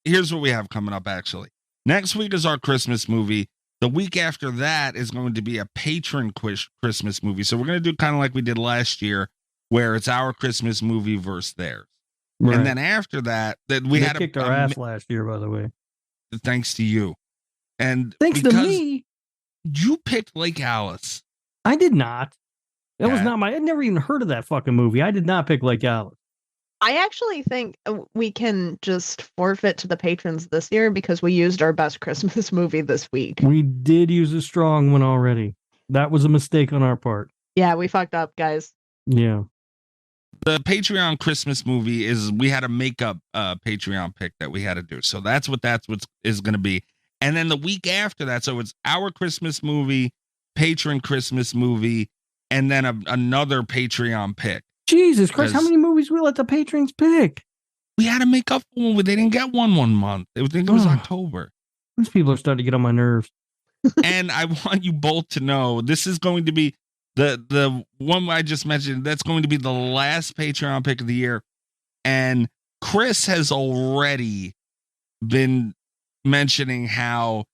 Here's what we have coming up, actually. Next week is our Christmas movie. The week after that is going to be a patron Christmas movie. So we're going to do kind of like we did last year, where it's our Christmas movie versus theirs. Right. And then after that, we
kicked our ass last year, by the way.
Thanks to you. And
thanks to me.
You picked Lake Alice.
I did not. That was not I'd never even heard of that fucking movie. I did not pick Lake Alice.
I actually think we can just forfeit to the patrons this year because we used our best Christmas movie this week.
We did use a strong one already. That was a mistake on our part.
Yeah, we fucked up, guys.
Yeah.
The Patreon Christmas movie is, we had a makeup Patreon pick that we had to do. So that's what is going to be. And then the week after that, so it's our Christmas movie, patron Christmas movie, and then another Patreon pick.
Jesus Christ, how many movies we let the patrons pick?
We had to make up for one. They didn't get one month. I think it was October.
These people are starting to get on my nerves.
And I want you both to know, this is going to be the one I just mentioned. That's going to be the last Patreon pick of the year. And Chris has already been mentioning how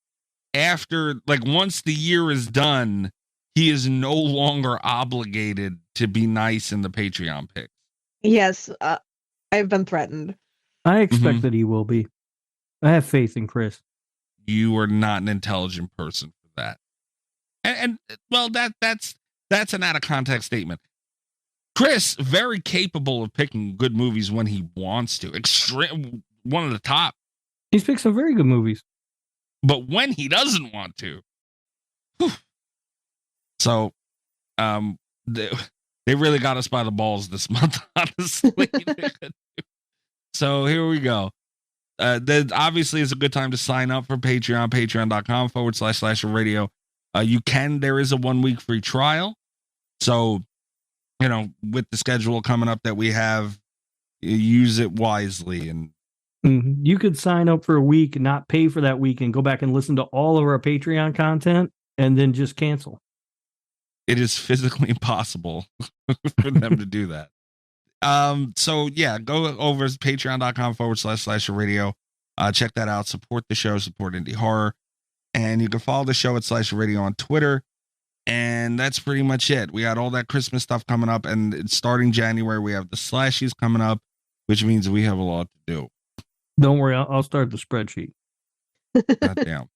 after, like, once the year is done, he is no longer obligated to be nice in the Patreon pick.
Yes, I've been threatened.
I expect that he will be. I have faith in Chris.
You are not an intelligent person for that. And well, that's an out of context statement. Chris, very capable of picking good movies when he wants to. Extreme, one of the top.
He's picked some very good movies.
But when he doesn't want to. Whew. So, they really got us by the balls this month, honestly. So here we go. That obviously is a good time to sign up for Patreon, patreon.com//radio. There is a 1 week free trial. So, with the schedule coming up that we have, use it wisely. And
you could sign up for a week and not pay for that week and go back and listen to all of our Patreon content and then just cancel.
It is physically impossible for them to do that. So yeah, go over to patreon.com//radio. Check that out. Support the show, support indie horror. And you can follow the show at /radio on Twitter. And that's pretty much it. We got all that Christmas stuff coming up, and it's starting January. We have the slashies coming up, which means we have a lot to do.
Don't worry, I'll start the spreadsheet.
Goddamn.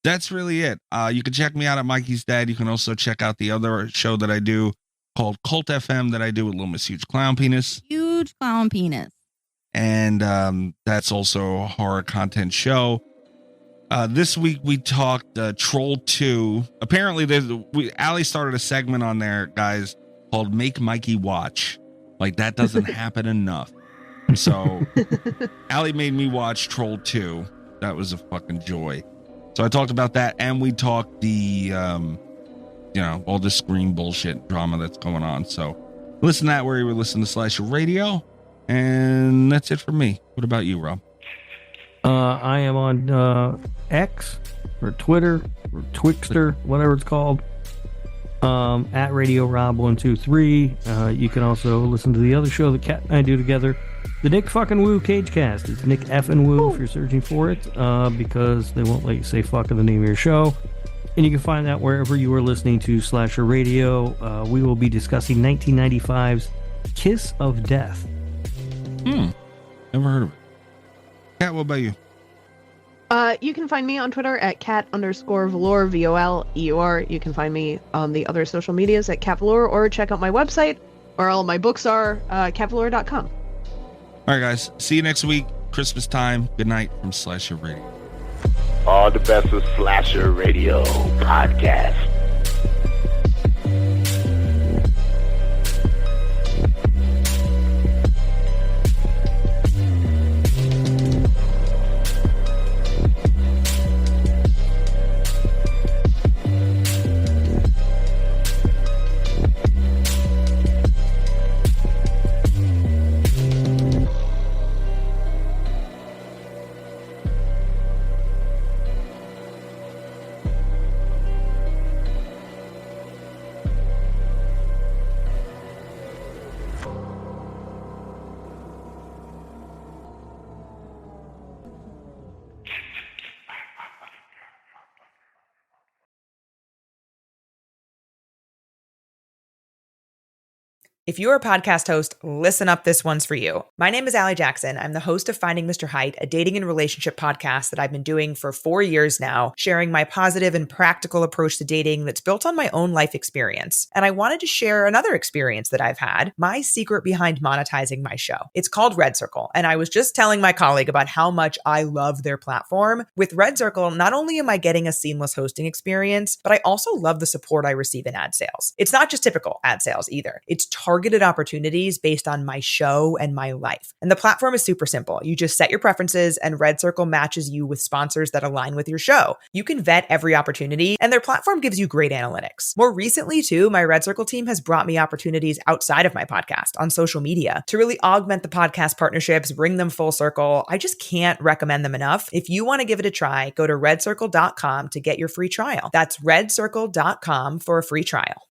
That's really it. You can check me out at Mikey's Dad. You can also check out the other show that I do called Cult FM that I do with Little Miss Huge Clown Penis.
Huge Clown Penis.
And that's also a horror content show. This week we talked Troll 2. Apparently, Allie started a segment on there, guys, called Make Mikey Watch. Like, that doesn't happen enough. So, Allie made me watch Troll 2. That was a fucking joy. So I talked about that, and we talked the, all the Scream bullshit drama that's going on. So listen to that where you were listening to Slasher Radio, and that's it for me. What about you, Rob?
I am on X or Twitter or Twixter, whatever it's called, at Radio Rob 123. You can also listen to the other show that Kat and I do together, the Nick fucking Woo Cagecast. It's Nick effing Woo if you're searching for it, because they won't let you say fuck in the name of your show. And you can find that wherever you are listening to Slasher Radio. We will be discussing 1995's Kiss of Death.
Never heard of it. Kat, what about you?
You can find me on Twitter at cat_velour, VOLEUR. You can find me on the other social medias at catvelour, or check out my website where all my books are, catvelour.com.
All right, guys. See you next week. Christmas time. Good night from Slasher Radio.
All the best with Slasher Radio Podcast.
If you're a podcast host, listen up, this one's for you. My name is Allie Jackson. I'm the host of Finding Mr. Height, a dating and relationship podcast that I've been doing for 4 years now, sharing my positive and practical approach to dating that's built on my own life experience. And I wanted to share another experience that I've had, my secret behind monetizing my show. It's called Red Circle, and I was just telling my colleague about how much I love their platform. With Red Circle, not only am I getting a seamless hosting experience, but I also love the support I receive in ad sales. It's not just typical ad sales either. It's targeted opportunities based on my show and my life. And the platform is super simple. You just set your preferences and Red Circle matches you with sponsors that align with your show. You can vet every opportunity and their platform gives you great analytics. More recently too, my Red Circle team has brought me opportunities outside of my podcast on social media to really augment the podcast partnerships, bring them full circle. I just can't recommend them enough. If you want to give it a try, go to redcircle.com to get your free trial. That's redcircle.com for a free trial.